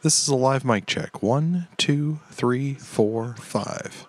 This is a live mic check. 1, 2, 3, 4, 5.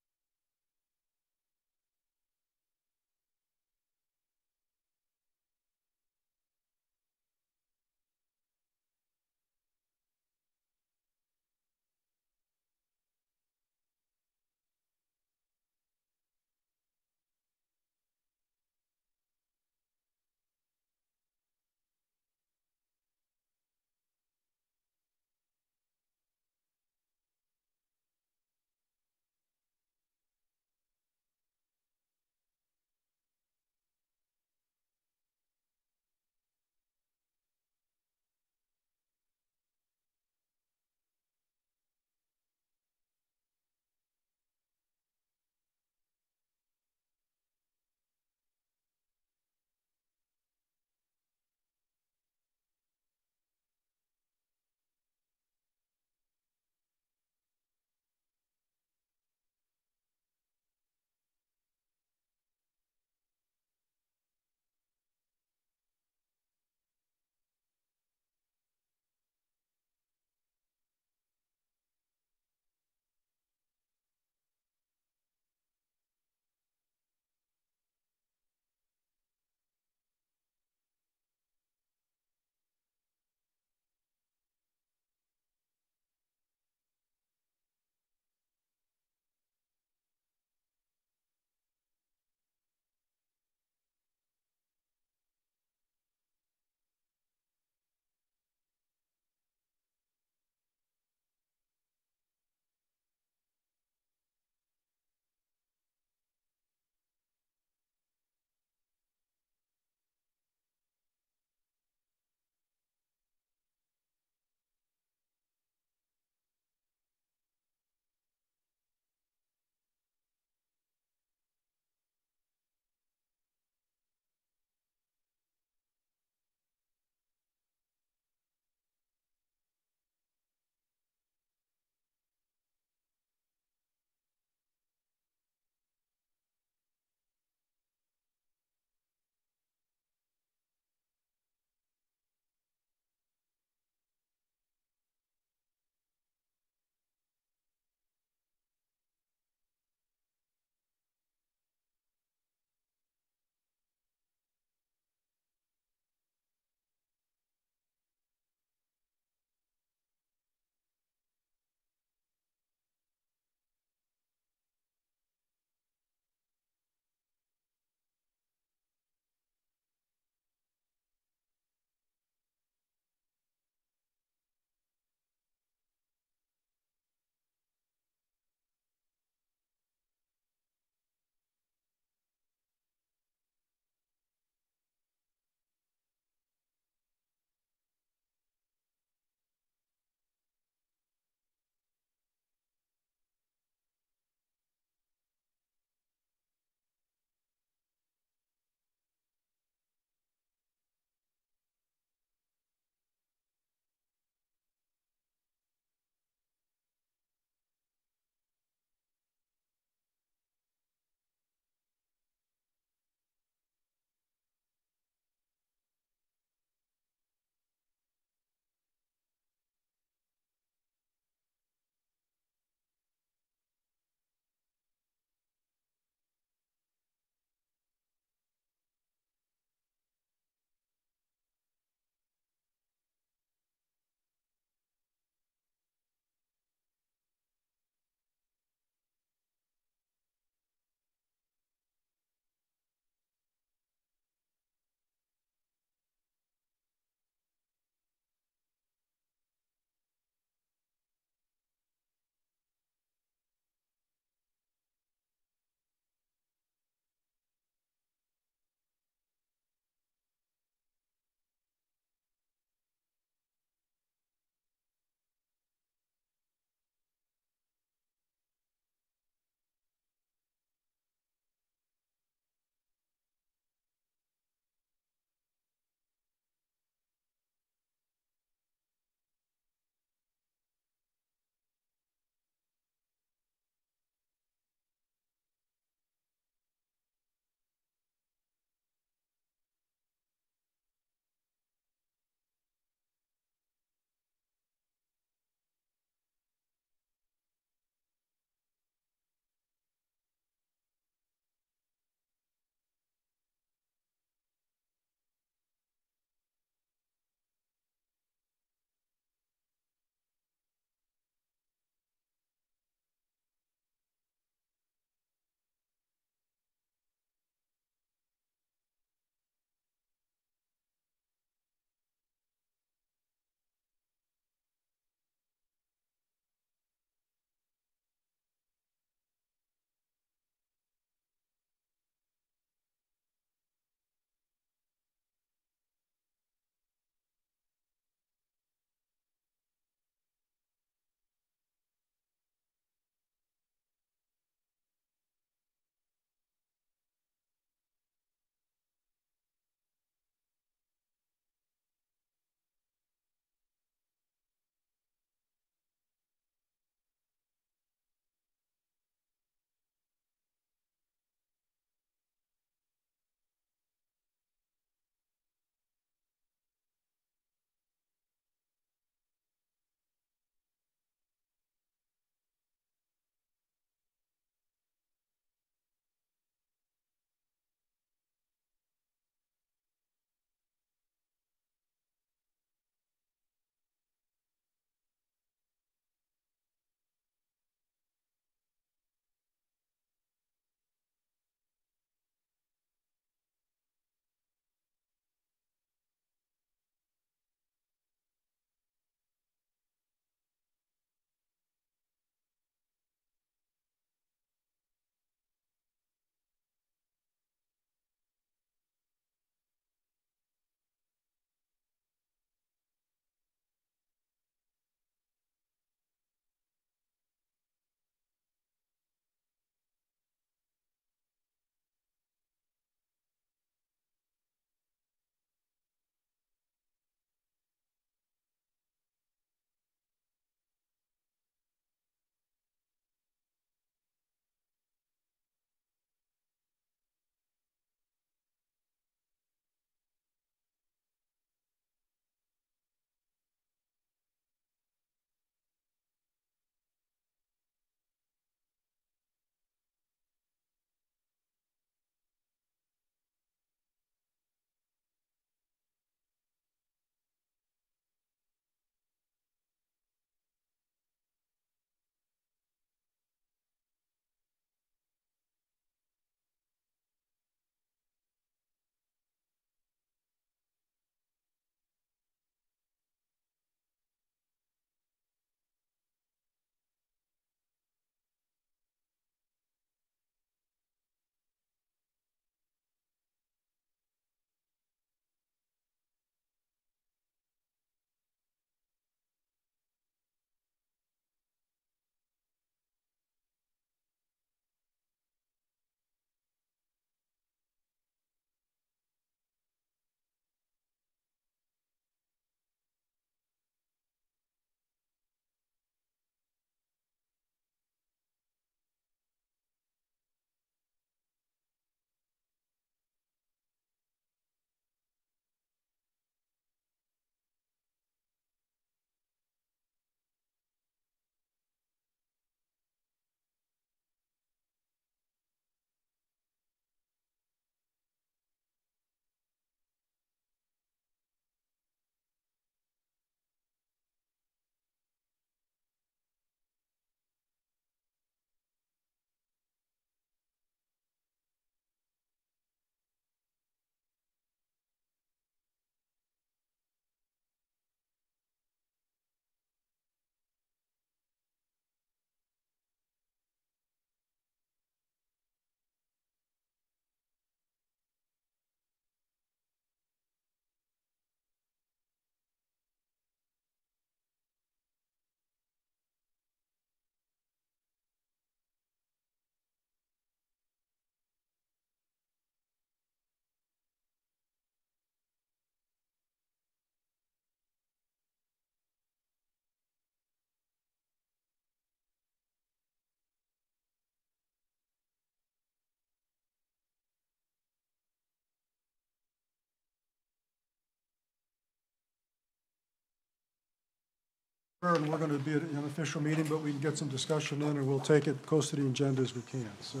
And we're going to be at an official meeting, but we can get some discussion in, and we'll take it close to the agenda as we can. So,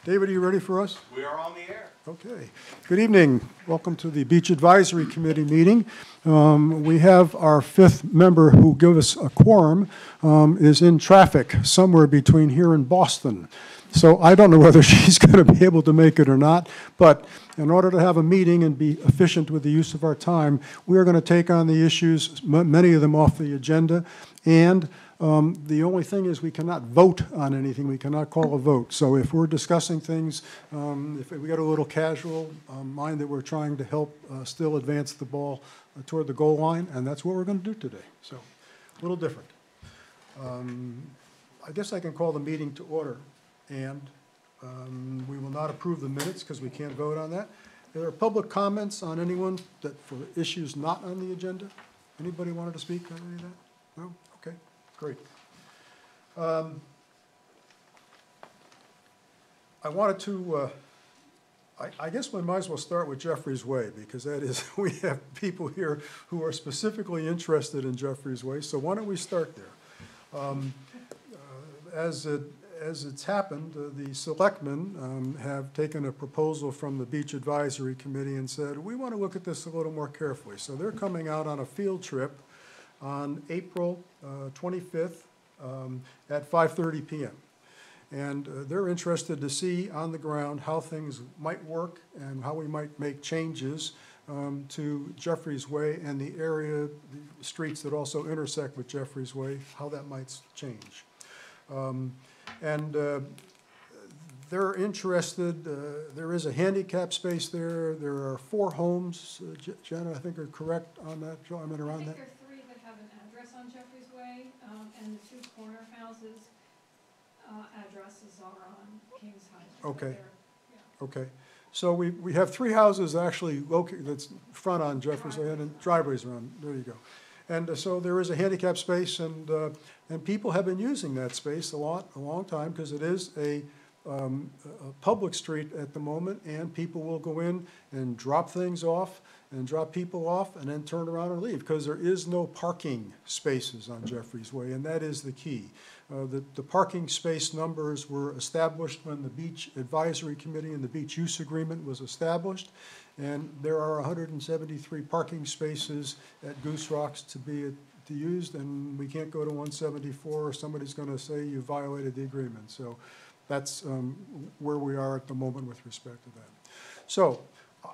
David, are you ready for us? We are on the air. Okay. Good evening. Welcome to the Beach Advisory Committee meeting. We have our fifth member who gave us a quorum is in traffic somewhere between here and Boston. So I don't know whether she's going to be able to make it or not, but in order to have a meeting and be efficient with the use of our time, we are going to take on the issues, many of them off the agenda, and the only thing is we cannot vote on anything. We cannot call a vote. So if we're discussing things, if we get a little casual, mind that we're trying to help still advance the ball toward the goal line, and that's what we're going to do today. So a little different. I guess I can call the meeting to order. And we will not approve the minutes because we can't vote on that. Are there public comments on anyone that for issues not on the agenda? Anybody wanted to speak on any of that? No? Okay, great. I wanted to, I guess we might as well start with Jeffrey's Way, because that is, we have people here who are specifically interested in Jeffrey's Way. So why don't we start there? As it's happened, the selectmen have taken a proposal from the Beach Advisory Committee and said, we want to look at this a little more carefully. So they're coming out on a field trip on April 25th at 5:30 p.m. And they're interested to see on the ground how things might work and how we might make changes to Jeffrey's Way and the area, the streets that also intersect with Jeffrey's Way, how that might change. They're interested, there is a handicap space there. There are 4 homes, Jenna, I think are correct on that. I mean, around that. There are 3 that have an address on Jeffrey's Way, and the 2 corner houses' addresses are on Kings Highway. Okay. Yeah. Okay. So we have 3 houses actually located, that's front on Jeffrey's Way, and driveways around, there you go. And so there is a handicap space, and people have been using that space a long time, because it is a public street at the moment, and people will go in and drop things off and drop people off and then turn around and leave, because there is no parking spaces on Jeffrey's Way, and that is the key. The parking space numbers were established when the Beach Advisory Committee and the Beach Use Agreement was established. And there are 173 parking spaces at Goose Rocks to be used, and we can't go to 174 or somebody's going to say you violated the agreement. So that's where we are at the moment with respect to that. So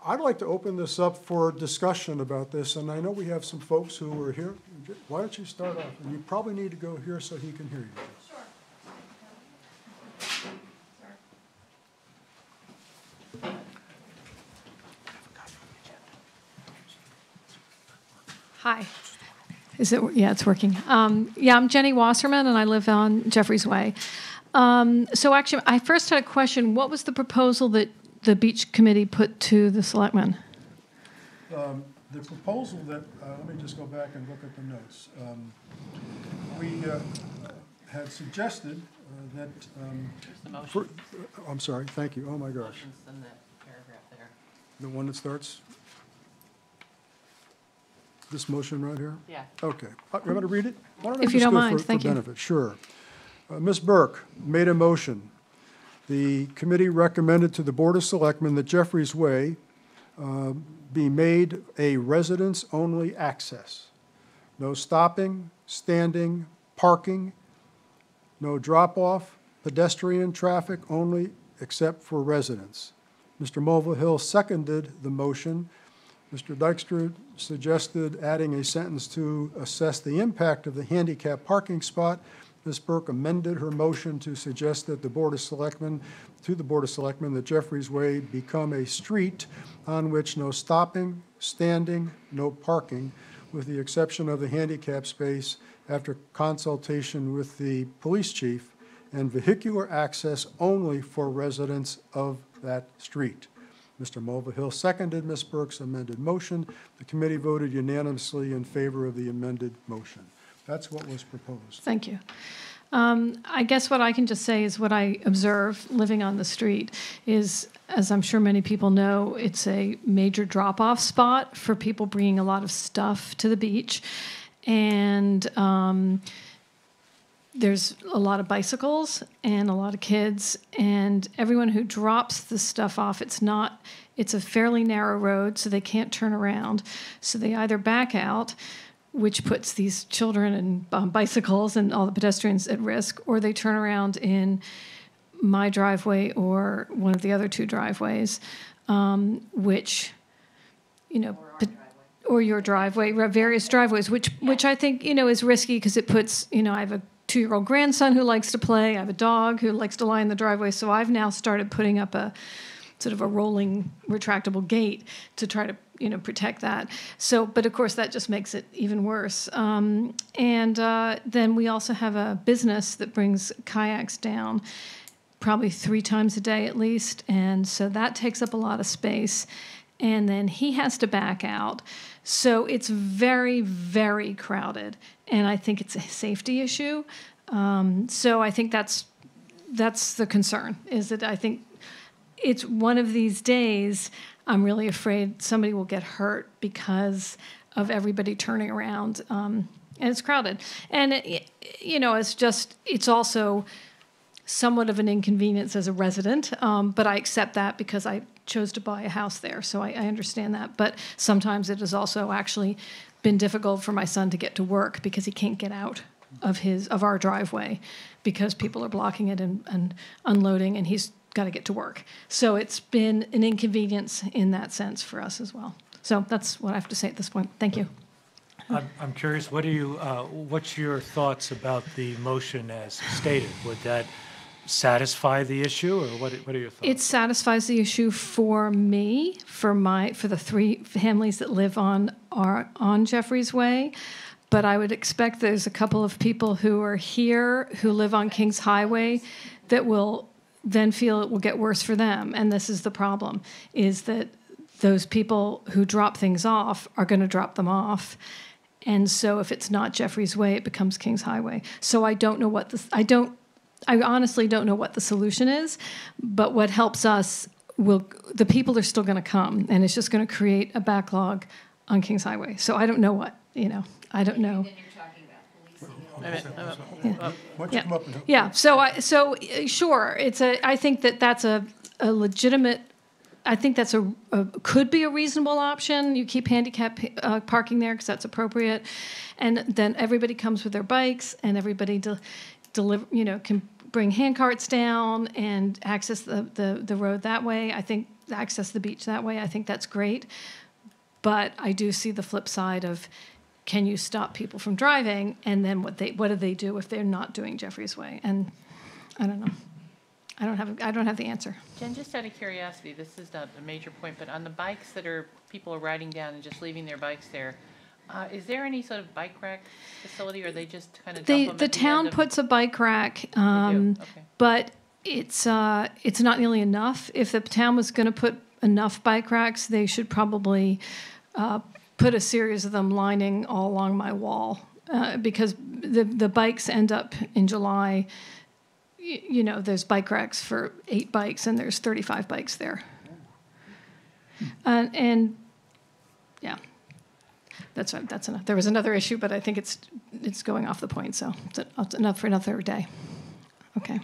I'd like to open this up for discussion about this, and I know we have some folks who are here. Why don't you start off? And you probably need to go here so he can hear you. Sure. Hi. Is it? Yeah, it's working. Yeah, I'm Jenny Wasserman, and I live on Jeffrey's Way. So actually, I first had a question. What was the proposal that the Beach Committee put to the selectmen? The proposal that, let me just go back and look at the notes. We had suggested that, the motion. I'm sorry, thank you, oh my gosh. Motion's in that paragraph there. The one that starts? This motion right here? Yeah. Okay, I'm going to read it? Why I If you just don't go mind, for thank you. benefit? Sure. Ms. Burke made a motion. The committee recommended to the Board of Selectmen that Jeffrey's Way be made a residence-only access. No stopping, standing, parking, no drop-off, pedestrian traffic only except for residents. Mr. Mulvihill seconded the motion. Mr. Dykstra suggested adding a sentence to assess the impact of the handicap parking spot. Ms. Burke amended her motion to suggest that the Board of Selectmen, that Jeffrey's Way become a street on which no stopping, standing, no parking, with the exception of the handicap space after consultation with the police chief, and vehicular access only for residents of that street. Mr. Mulvihill seconded Ms. Burke's amended motion. The committee voted unanimously in favor of the amended motion. That's what was proposed. Thank you. I guess what I can just say is what I observe living on the street is, as I'm sure many people know, it's a major drop-off spot for people bringing a lot of stuff to the beach. and there's a lot of bicycles and a lot of kids, and everyone who drops the stuff off, it's a fairly narrow road, so they can't turn around. So they either back out, which puts these children and bicycles and all the pedestrians at risk, or they turn around in my driveway or one of the other two driveways, which, or your driveway, various driveways, which I think, is risky because it puts, I have a 2-year-old grandson who likes to play. I have a dog who likes to lie in the driveway. So I've now started putting up a sort of a rolling retractable gate to try to, protect that. So, but of course that just makes it even worse. And then we also have a business that brings kayaks down probably 3 times a day at least. And so that takes up a lot of space. And then he has to back out. So it's very, very crowded. And I think it's a safety issue. So I think that's the concern, is that I think it's one of these days I'm really afraid somebody will get hurt because of everybody turning around. And it's crowded. And, it's also somewhat of an inconvenience as a resident, but I accept that because I chose to buy a house there, so I understand that. But sometimes it has also actually been difficult for my son to get to work because he can't get out of our driveway because people are blocking it and unloading, and he's got to get to work. So it's been an inconvenience in that sense for us as well. So that's what I have to say at this point. Thank you. I'm curious, what's your thoughts about the motion as stated? Would that satisfy the issue, or what are your thoughts? It satisfies the issue for me, for the 3 families that live on Jeffreys Way. But I would expect there's a couple of people who are here who live on Kings Highway that will then feel it will get worse for them. And this is the problem, is that those people who drop things off are going to drop them off. And so if it's not Jeffreys Way, it becomes Kings Highway. So I don't know I honestly don't know what the solution is, but what helps us the people are still going to come, and it's just going to create a backlog on Kings Highway. So I don't know I don't know. Then you're talking about policing. Why don't you come up and Yeah. So sure, I think that's a legitimate. I think that's could be a reasonable option. You keep handicap parking there because that's appropriate, and then everybody comes with their bikes, and everybody can bring hand carts down and access the road that way. I think access the beach that way. I think that's great, but I do see the flip side of, can you stop people from driving, and then what do they do if they're not doing Jeffreys Way? And I don't know. I don't have the answer. Jen, just out of curiosity, this is not a major point, but on the bikes people are riding down and just leaving their bikes there, is there any sort of bike rack facility, or are they just kind of dump them The town puts a bike rack, Okay. but it's not nearly enough. If the town was going to put enough bike racks, they should probably put a series of them lining all along my wall, because the bikes end up in July. There's bike racks for 8 bikes, and there's 35 bikes there. And yeah, that's enough. There was another issue, but I think it's going off the point, so it's enough for another day. Okay.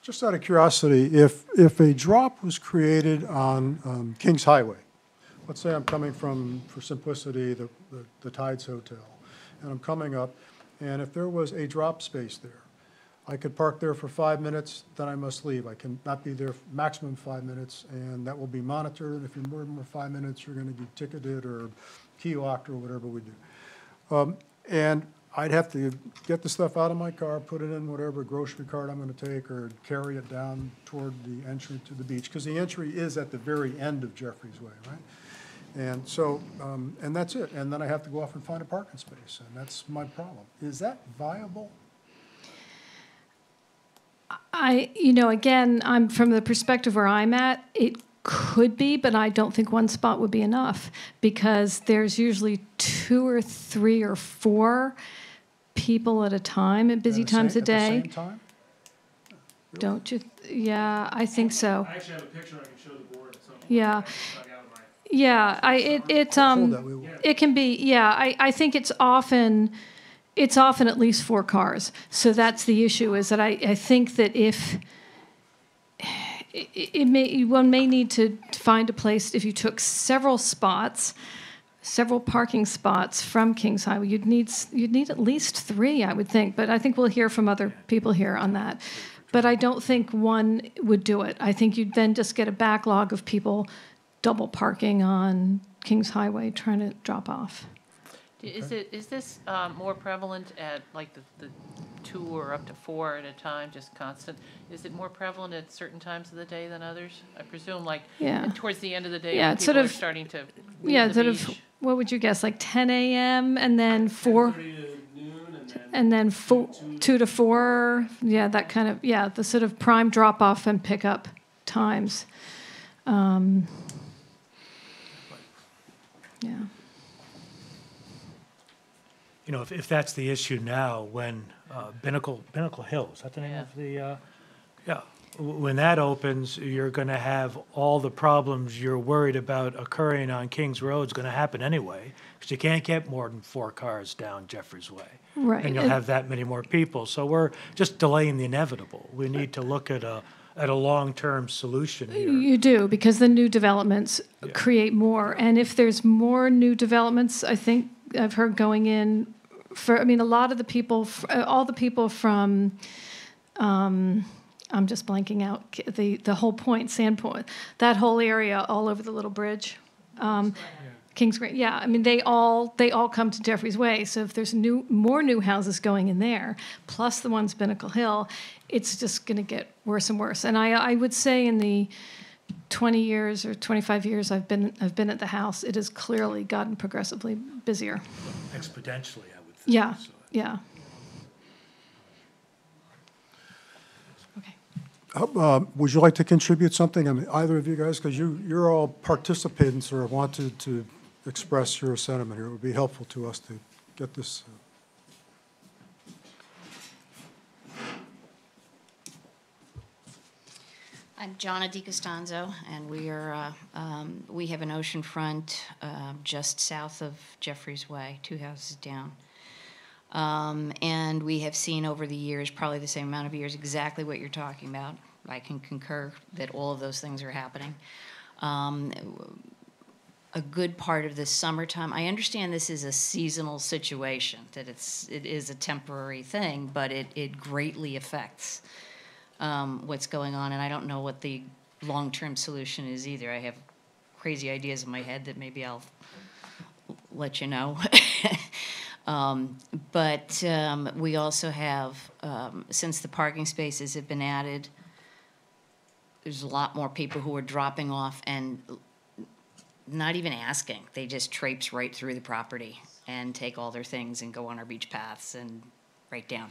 Just out of curiosity, if a drop was created on Kings Highway, let's say I'm coming from, for simplicity, the Tides Hotel, and I'm coming up, and if there was a drop space there, I could park there for 5 minutes, then I must leave. I cannot be there maximum 5 minutes, and that will be monitored. And if you're more than 5 minutes, you're going to be ticketed or key locked or whatever we do. And I'd have to get the stuff out of my car, put it in whatever grocery cart I'm going to take, or carry it down toward the entry to the beach, because the entry is at the very end of Jeffreys Way, right? And so, and that's it. And then I have to go off and find a parking space, and that's my problem. Is that viable? Again, I'm from the perspective where I'm at, it could be, but I don't think one spot would be enough, because there's usually 2 or 3 or 4 people at a time at busy times a day. At the same time? Really? Don't you? Yeah, I think so. I actually have a picture I can show the board. Yeah. Yeah, Hold that, we will. it can be, yeah, I think it's often at least 4 cars. So that's the issue, is that I think that if, one may need to find a place, if you took several parking spots from Kings Highway, you'd need at least 3, I would think, but I think we'll hear from other people here on that. But I don't think one would do it. I think you'd then just get a backlog of people double parking on Kings Highway trying to drop off. Is this more prevalent at like the 2 or up to 4 at a time, just constant? Is it more prevalent at certain times of the day than others? I presume like towards the end of the day when people are starting to leave the beach. What would you guess, like 10 a.m. and then 4? And then 2 to 4, yeah, that kind of, yeah, the sort of prime drop-off and pickup times. Yeah. You know, if that's the issue now, when Binnacle Hill, is that the name of the, when that opens, you're going to have all the problems you're worried about occurring on Kings Road is going to happen anyway, because you can't get more than 4 cars down Jeffries Way. Right. And you'll have that many more people. So we're just delaying the inevitable. We need to look at a long-term solution here. You do, because the new developments create more. And if there's more new developments, I think I've heard going in for, I mean, a lot of the people, all the people from, I'm just blanking out, the whole point, Sandpoint, that whole area all over the little bridge. Kings Green, yeah. I mean, they all come to Jeffries Way. So if there's more new houses going in there, plus the ones Binnacle Hill, it's just going to get worse and worse. And I would say in the 20 years or 25 years I've been at the house, it has clearly gotten progressively busier. Exponentially, I would think. Yeah, So. yeah. Would you like to contribute something? I mean, either of you guys, because you're all participants or wanted to express your sentiment here. It would be helpful to us to get this. I'm Jonna DiCostanzo, and we have an oceanfront just south of Jeffries Way, 2 houses down. And we have seen over the years, probably the same amount of years, exactly what you're talking about. I can concur that all of those things are happening. A good part of the summertime, I understand this is a seasonal situation, that it is a temporary thing, but it greatly affects what's going on, and I don't know what the long-term solution is either. I have crazy ideas in my head that maybe I'll let you know. But we also have, since the parking spaces have been added, there's a lot more people who are dropping off and not even asking. They just traipse right through the property and take all their things and go on our beach paths and right down.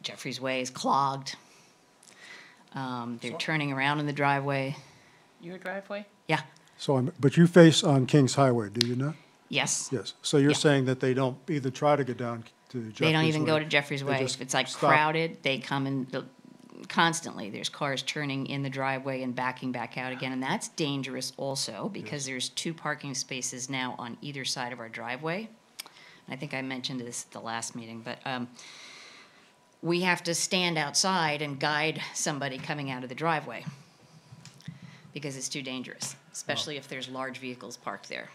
Jeffries Way is clogged. They're turning around in the driveway. Your driveway? Yeah. So, but you face on Kings Highway, do you not? Yes. Yes. So you're saying that they don't either try to get down to Jeffries Way? They don't even go to Jeffries They Way. just If it's like stop. crowded, they come in constantly. There's cars turning in the driveway and backing back out again, and that's dangerous also because there's 2 parking spaces now on either side of our driveway. And I think I mentioned this at the last meeting, but we have to stand outside and guide somebody coming out of the driveway because it's too dangerous, especially if there's large vehicles parked there.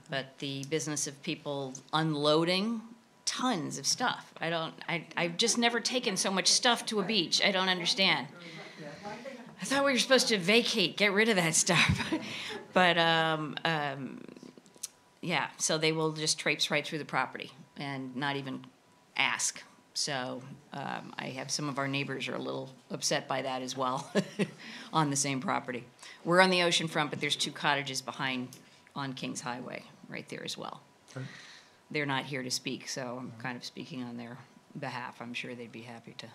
But the business of people unloading tons of stuff. I've just never taken so much stuff to a beach. I don't understand. I thought we were supposed to vacate, get rid of that stuff. But, yeah, so they will just traipse right through the property and not even ask. So I have some of our neighbors are a little upset by that as well on the same property. We're on the ocean front, but there's 2 cottages behind on Kings Highway right there as well. Okay. They're not here to speak, so I'm kind of speaking on their behalf. I'm sure they'd be happy to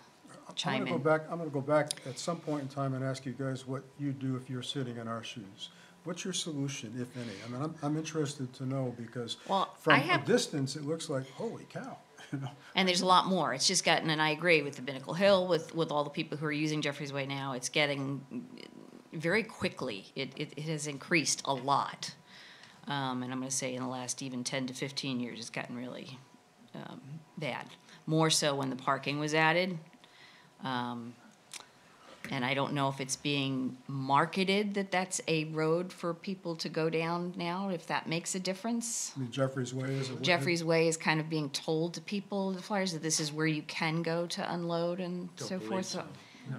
chime in. I'm going to go back at some point in time and ask you guys what you do if you're sitting in our shoes. What's your solution, if any? I mean, I'm interested to know because from a distance, it looks like, holy cow. You know? And there's a lot more. It's just gotten, and I agree with the Binnacle Hill, with all the people who are using Jeffries Way now, it's getting very quickly. It has increased a lot. And I'm going to say in the last even 10 to 15 years, it's gotten really bad. More so when the parking was added. And I don't know if it's being marketed that that's a road for people to go down now, if that makes a difference. I mean, Jeffrey's Way is a. Jeffrey's Way is kind of being told to people, the flyers, that this is where you can go to unload and Don't so believe forth. so. No.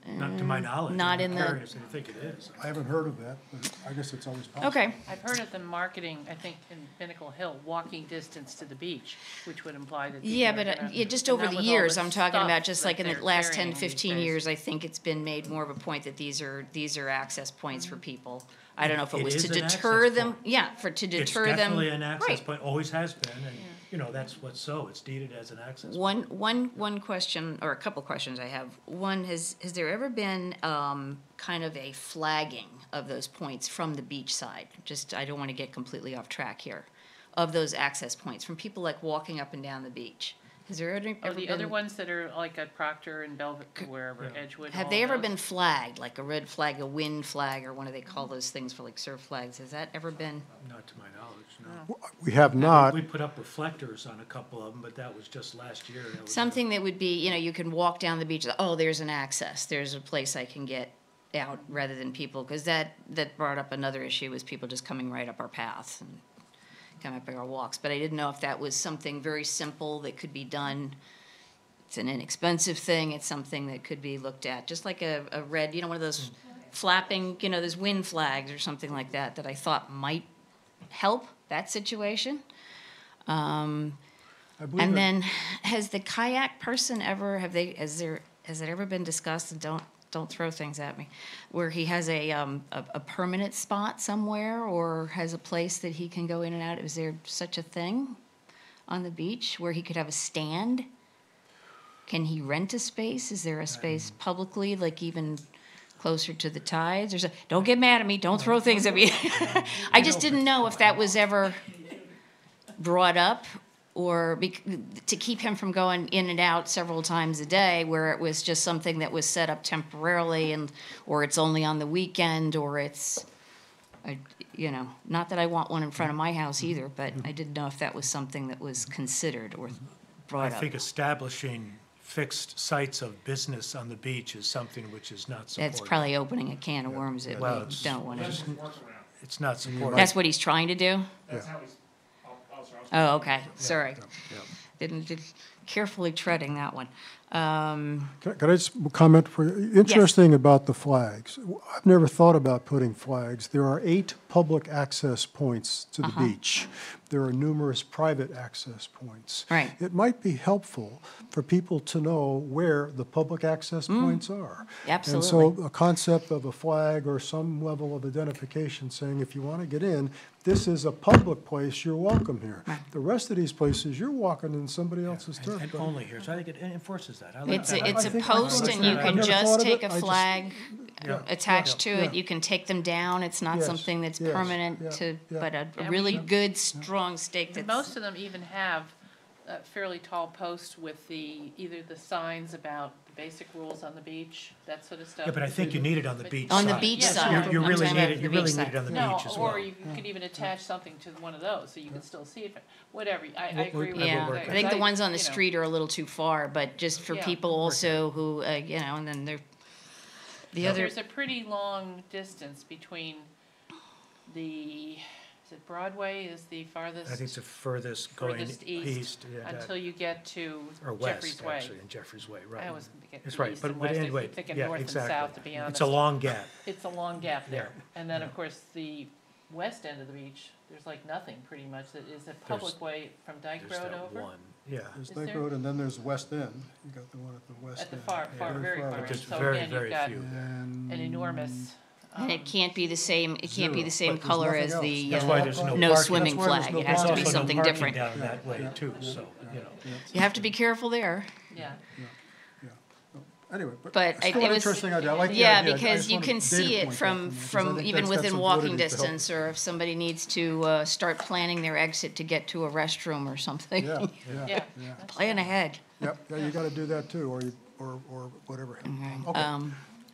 Not to my knowledge. not I'm in the- curious, I think it is. I haven't heard of that, but I guess it's always possible. Okay, I've heard of them marketing, I think, in Pinnacle Hill, walking distance to the beach, which would imply that. yeah, people but are gonna- yeah, just and over not the with all years, the I'm talking stuff about just that like in the they're last 10, carrying these 15 days. years, I think it's been made more of a point that these are access points for people. I don't know if it It was is to an deter access them, point. yeah, to It's deter them. definitely an access Right. point, always has been, and, you know, that's what's so, it's deeded as an access point. One question, or a couple questions I have. One, has there ever been kind of a flagging of those points from the beach side? Just, I don't want to get completely off track here, of those access points, from people like walking up and down the beach. Has there ever Or the other been, ones that are like at Proctor and Belvic, wherever, Edgewood. have all they ever those? been flagged, like a red flag, a wind flag, or what do they call those things for like surf flags? Has that ever been? Not to my knowledge, no. We have not. We put up reflectors on a couple of them, but that was just last year. That was Something that would be, you can walk down the beach, oh, there's an access, there's a place I can get out, rather than people, because that brought up another issue, was people just coming right up our path and coming up our walks. But I didn't know if that was something very simple that could be done. It's an inexpensive thing, it's something that could be looked at, just like a red, one of those flapping, those wind flags or something like that, that I thought might help that situation. I believe And it- then, has the kayak person ever, has it ever been discussed, and don't throw things at me, where he has a permanent spot somewhere, or has a place that he can go in and out? Is there such a thing on the beach where he could have a stand? Can he rent a space? Is there a space publicly, like even closer to the tides? Don't get mad at me, don't throw things at me. I just didn't know if that was ever brought up, or to keep him from going in and out several times a day, where it was just something that was set up temporarily, or it's only on the weekend, or it's, not that I want one in front of my house either, but I didn't know if that was something that was considered or I brought up. think establishing fixed sites of business on the beach is something which is not supported. That's probably opening a can of worms that Well, we it's don't want to. It's not supported. That's what he's trying to do? That's how he's, I'll Oh, okay, sorry. Didn't carefully treading that one. Can I just comment for you? Interesting about the flags. I've never thought about putting flags. There are 8 public access points to the beach. There are numerous private access points. Right. It might be helpful for people to know where the public access points are. Absolutely. And so a concept of a flag or some level of identification saying, if you want to get in, this is a public place, you're welcome here. The rest of these places, you're walking in somebody else's turf. And buddy. only here, so I think it enforces that. I like It's that. a, it's I a think- post, and you I've can never thought just of take it. a I just- flag Yeah. attached to Yeah. it. You can take them down. It's not Yes, something that's yes, permanent yeah, yeah. but a Yeah, really we- good, strong stake And that's. most of them even have fairly tall posts with either the signs about the basic rules on the beach, that sort of stuff. Yeah, but I think you need it on the beach On the side. beach Yes, side. You I'm really talking need about it, the you beach really need side. it on the No, beach as or well. you could even attach something to one of those, so you can still see it, whatever, I agree with Yeah, that. I think the ones on the you know, street are a little too far, but just for Yeah. people also who, and then the other, There's a pretty long distance between is it Broadway is the farthest? I think it's the furthest going Furthest east, yeah, that- Until you get to or Jeffrey's west, Way. actually, in Jeffrey's Way, right. I always get That's right, east but and west, I anyway, keep thinking yeah, north and exactly. south, to be honest. It's a long gap. It's a long gap there. Yeah, And then, yeah. of course, the west end of the beach, there's like nothing pretty much, that is a public way from Dyke There's Road that over. one, yeah. There's Is Lake there? Road, and then there's West End. You got the one at the west At the end. far, very far far end. Just So very, again, very you've got few. And an enormous, and it can't be the same, it can't be Zero, the same but there's color nothing as else. the, That's why there's no no parking. swimming That's why there's flag. no It has to be There's also no something parking different. down that way too, so, you know. You have to be careful there. yeah. Anyway, But still it an was, interesting idea. I like the yeah, idea. I because just you wanted can a see data it point from, there, 'cause I from think even that's got within some walking validity to help. distance, or if somebody needs to start planning their exit to get to a restroom or something. Yeah, Yeah. Plan ahead. Yep, yeah, you gotta do that too, or whatever. Okay. Okay.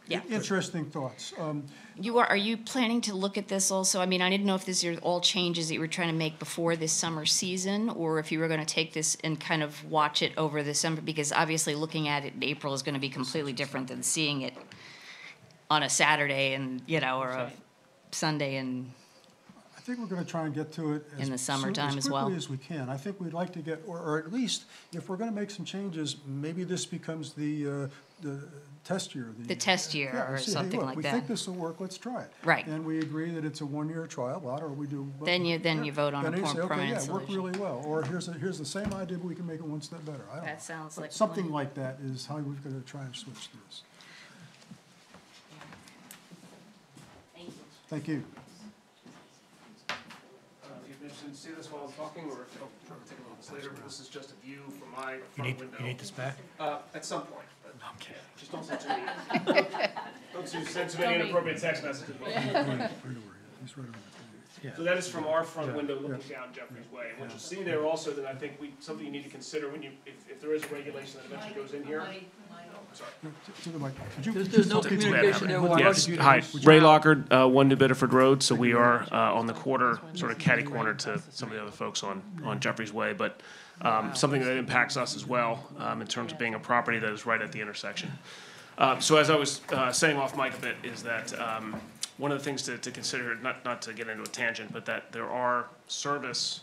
Yeah. Interesting thoughts. Are you planning to look at this also? I mean, I didn't know if these are all changes that you were trying to make before this summer season, or if you were going to take this and kind of watch it over the summer, because obviously looking at it in April is going to be completely different than seeing it on a Saturday and, or a Sunday and. I think we're going to try and get to it In the summertime as well. quickly as we can. I think we'd like to get, or at least, if we're going to make some changes, maybe this becomes the test year. The test year Yeah, or see, hey, something look, like we that. think this will work, let's try it. Right. And we agree that it's a one-year trial, or we do. Then you vote on a Then you say, okay, permanent yeah, it worked solution. really well, or here's the same idea, but we can make it one step better. I don't know. That sounds But like a something plan. like that is how we're going to try and switch this. Thank you. If you're interested in see this while I'm talking, or if you'll take a look at this later, but this is just a view from my You front need, window. you need this back? At some point, but Okay. just don't send too many, send too many inappropriate text messages. Right over here. He's right over there. So that is from our front window looking down Jeffrey's Way. And what you'll see there also, that I think something you need to consider when if there is a regulation that eventually goes in here. Sorry. To the mic. Could you- There's no communication there. Why Yes, would you- hi, Ray Lockard, 1 New Bedford Road, so we are on the corner, sort of catty corner to some of the other folks on Jeffrey's Way, but something that impacts us as well in terms of being a property that is right at the intersection. So as I was saying off mic a bit, is that one of the things to consider, not to get into a tangent, but that there are service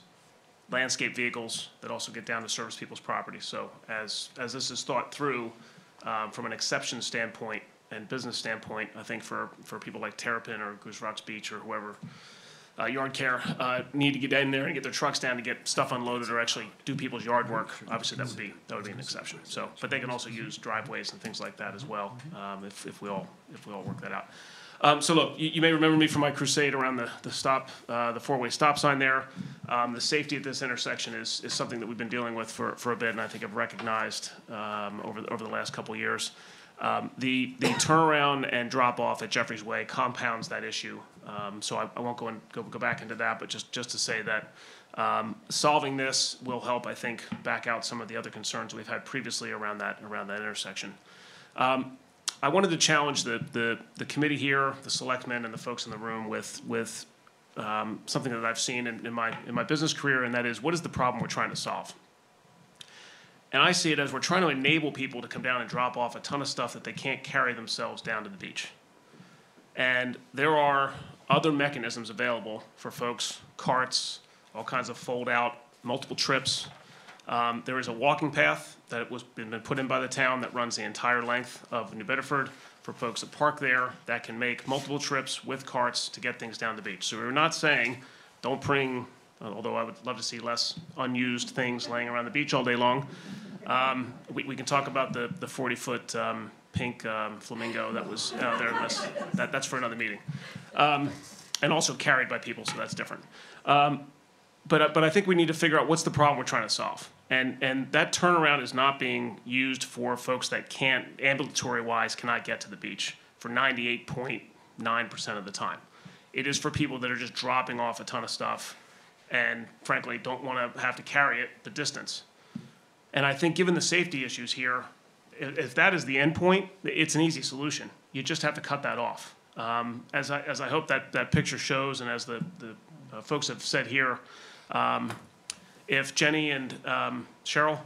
landscape vehicles that also get down to service people's properties. So as this is thought through, from an exception standpoint and business standpoint, I think for people like Terrapin or Goose Rocks Beach or whoever, Yard Care need to get in there and get their trucks down to get stuff unloaded or actually do people's yard work. Obviously, that would be an exception. So, but they can also use driveways and things like that as well, if we all work that out. So look, you may remember me from my crusade around the four-way stop sign there. The safety at this intersection is something that we've been dealing with for a bit, and I think I've recognized over the last couple of years. The turnaround and drop off at Jeffrey's Way compounds that issue. So I won't go back into that, but just to say that solving this will help, I think, back out some of the other concerns we've had previously around that intersection. I wanted to challenge the committee here, the selectmen, and the folks in the room with something that I've seen in my business career, and that is, what is the problem we're trying to solve? And I see it as we're trying to enable people to come down and drop off a ton of stuff that they can't carry themselves down to the beach. And there are other mechanisms available for folks, carts, all kinds of fold-out, multiple trips. There is a walking path that been put in by the town that runs the entire length of New Bedford for folks that park there that can make multiple trips with carts to get things down the beach. So we're not saying don't bring, although I would love to see less unused things laying around the beach all day long. We can talk about the 40-foot pink flamingo that was out there. That's for another meeting. And also carried by people, so that's different. But I think we need to figure out what's the problem we're trying to solve. And that turnaround is not being used for folks that can't, ambulatory-wise, cannot get to the beach for 98.9% of the time. It is for people that are just dropping off a ton of stuff and, frankly, don't want to have to carry it the distance. And I think given the safety issues here, if that is the end point, it's an easy solution. You just have to cut that off. As I hope that picture shows, and as the folks have said here, if Jenny and Cheryl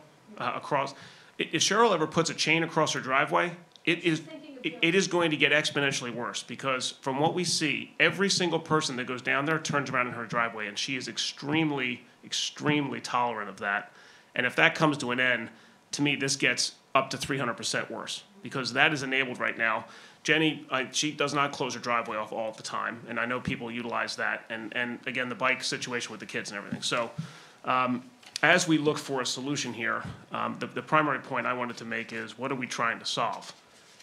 if Cheryl ever puts a chain across her driveway, it is going to get exponentially worse, because from what we see, every single person that goes down there turns around in her driveway, and she is extremely, extremely tolerant of that. And if that comes to an end, to me, this gets up to 300% worse, because that is enabled right now. Jenny, she does not close her driveway off all the time, and I know people utilize that, and again, the bike situation with the kids and everything. So as we look for a solution here, the primary point I wanted to make is, what are we trying to solve?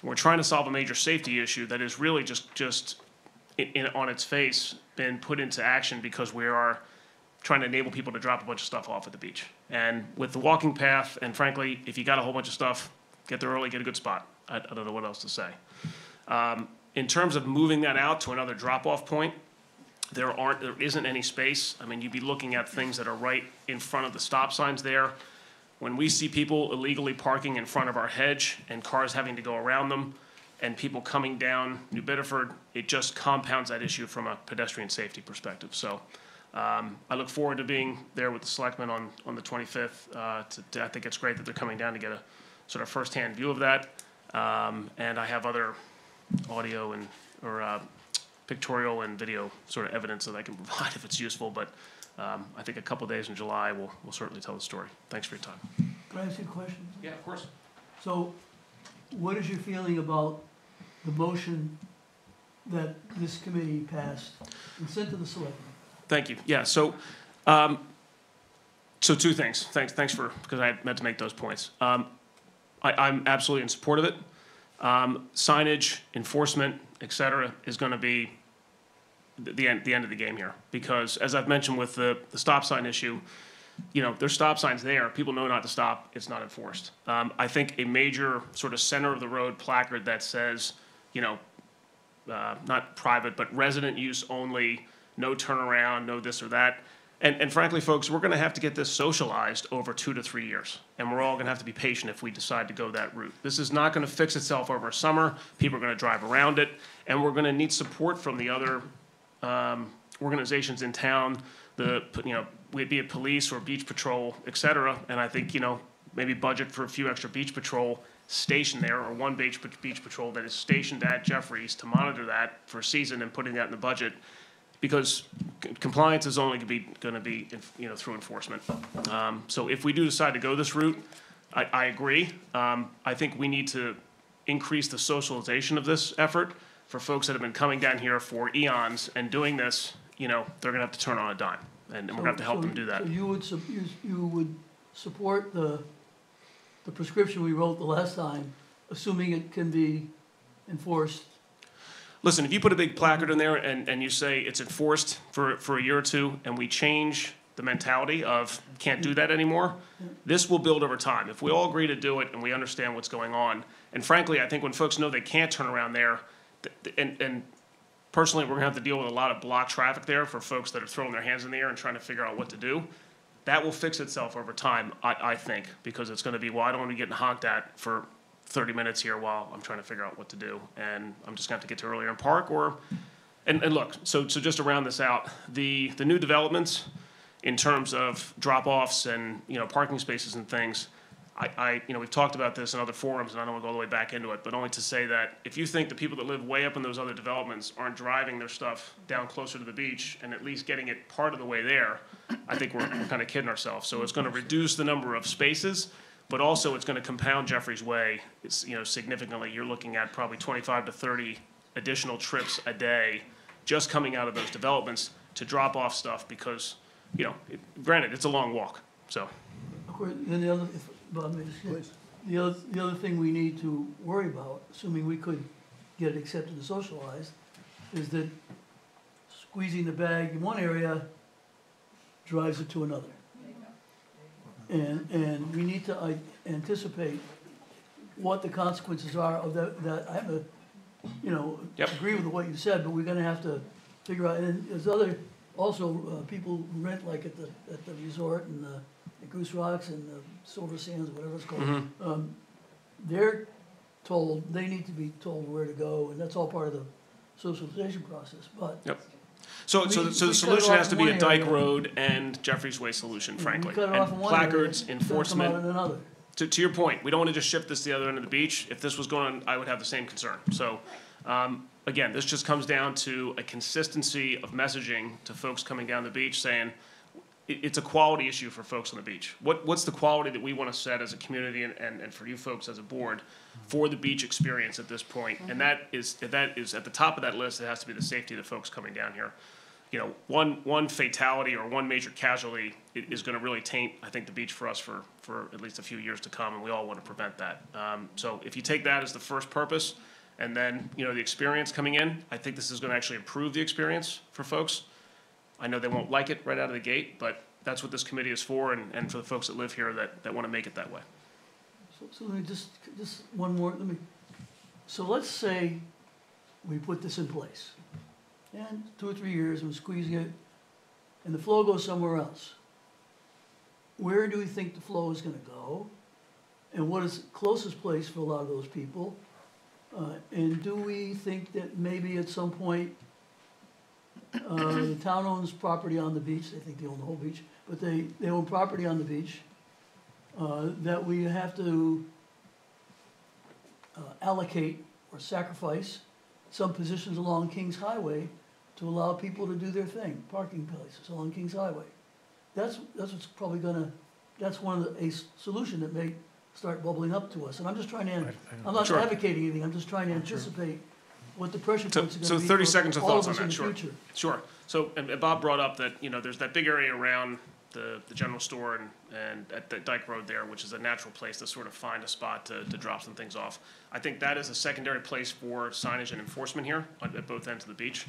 We're trying to solve a major safety issue that is really just on its face been put into action because we are trying to enable people to drop a bunch of stuff off at the beach. And with the walking path, and frankly, if you got a whole bunch of stuff, get there early, get a good spot. I don't know what else to say. In terms of moving that out to another drop-off point, there isn't any space. I mean, you'd be looking at things that are right in front of the stop signs there. When we see people illegally parking in front of our hedge and cars having to go around them, and people coming down New Bedford, it just compounds that issue from a pedestrian safety perspective. So I look forward to being there with the selectmen on the 25th. I think it's great that they're coming down to get a sort of firsthand view of that. And I have other audio or pictorial and video sort of evidence that I can provide if it's useful. But I think a couple of days in July will certainly tell the story. Thanks for your time. Can I ask you a question? Yeah, of course. So, what is your feeling about the motion that this committee passed and sent to the selectmen? Thank you. Yeah, so two things. Thanks for, because I meant to make those points. I'm absolutely in support of it. Signage, enforcement, et cetera, is going to be the end of the game here. Because as I've mentioned with the stop sign issue, there's stop signs there. People know not to stop. It's not enforced. I think a major sort of center of the road placard that says, not private, but resident use only, no turnaround, no this or that. And frankly, folks, we're going to have to get this socialized over 2 to 3 years. And we're all going to have to be patient if we decide to go that route. This is not going to fix itself over summer. People are going to drive around it. And we're going to need support from the other organizations in town, be it police or beach patrol, et cetera. And I think, maybe budget for a few extra beach patrol stationed there, or one beach patrol that is stationed at Jeffries to monitor that for a season and putting that in the budget. Because compliance is only going to be through enforcement. So if we do decide to go this route, I agree. I think we need to increase the socialization of this effort for folks that have been coming down here for eons and doing this. They're going to have to turn on a dime, and we're going to have to help them do that. So you would support the prescription we wrote the last time, assuming it can be enforced. Listen, if you put a big placard in there and you say it's enforced for a year or two, and we change the mentality of can't do that anymore, this will build over time. If we all agree to do it and we understand what's going on, and frankly, I think when folks know they can't turn around there, and personally, we're going to have to deal with a lot of block traffic there for folks that are throwing their hands in the air and trying to figure out what to do. That will fix itself over time, I think, because it's going to be, well, I don't want to be getting honked at for 30 minutes here while I'm trying to figure out what to do, and I'm just going to have to get to earlier in park, and look, so just to round this out, the new developments in terms of drop-offs and, parking spaces and things, we've talked about this in other forums, and I don't want to go all the way back into it, but only to say that if you think the people that live way up in those other developments aren't driving their stuff down closer to the beach and at least getting it part of the way there, I think we're kind of kidding ourselves. So it's going to reduce the number of spaces, but also it's going to compound Jeffries Way. It's, significantly. You're looking at probably 25 to 30 additional trips a day just coming out of those developments to drop off stuff because, granted, it's a long walk. So. Of course, then the other, the other thing we need to worry about, assuming we could get it accepted and socialized, is that squeezing the bag in one area drives it to another. And we need to anticipate what the consequences are of that. I have to, agree with what you said, but we're gonna have to figure out, and there's other, also, people who rent like at the resort and the Goose Rocks and the Silver Sands, whatever it's called. Mm-hmm. They're told, they need to be told where to go, and that's all part of the socialization process, but. Yep. So the solution has to be a Dyke Road and Jeffries Way solution, frankly. We cut it off in And one area, placards, it's gonna enforcement. come out in another. To your point, we don't want to just shift this to the other end of the beach. If this was going on, I would have the same concern. So, again, this just comes down to a consistency of messaging to folks coming down the beach saying, it's a quality issue for folks on the beach. What's the quality that we want to set as a community and for you folks as a board for the beach experience at this point? And that is at the top of that list. It has to be the safety of the folks coming down here. One fatality or one major casualty is going to really taint, I think, the beach for us for at least a few years to come, and we all want to prevent that. So if you take that as the first purpose, and then the experience coming in, I think this is going to actually improve the experience for folks. I know they won't like it right out of the gate, but that's what this committee is for, and for the folks that live here that want to make it that way. So let me just one more, so let's say we put this in place, and 2 or 3 years we're squeezing it, and the flow goes somewhere else. Where do we think the flow is gonna go? And what is the closest place for a lot of those people? And do we think that maybe at some point, the town owns property on the beach, they think they own the whole beach, but they own property on the beach, that we have to allocate or sacrifice some positions along Kings Highway to allow people to do their thing, parking places along Kings Highway. That's what's probably gonna, that's one of a solution that may start bubbling up to us. And I'm just trying to, I'm not Sure. advocating anything, I'm just trying to anticipate what the pressure So, points are so gonna be 30 for seconds of all of thoughts on us in that, the sure. future. Sure. So, and Bob brought up that, there's that big area around the general store and at the Dyke Road there, which is a natural place to sort of find a spot to drop some things off. I think that is a secondary place for signage and enforcement here at both ends of the beach.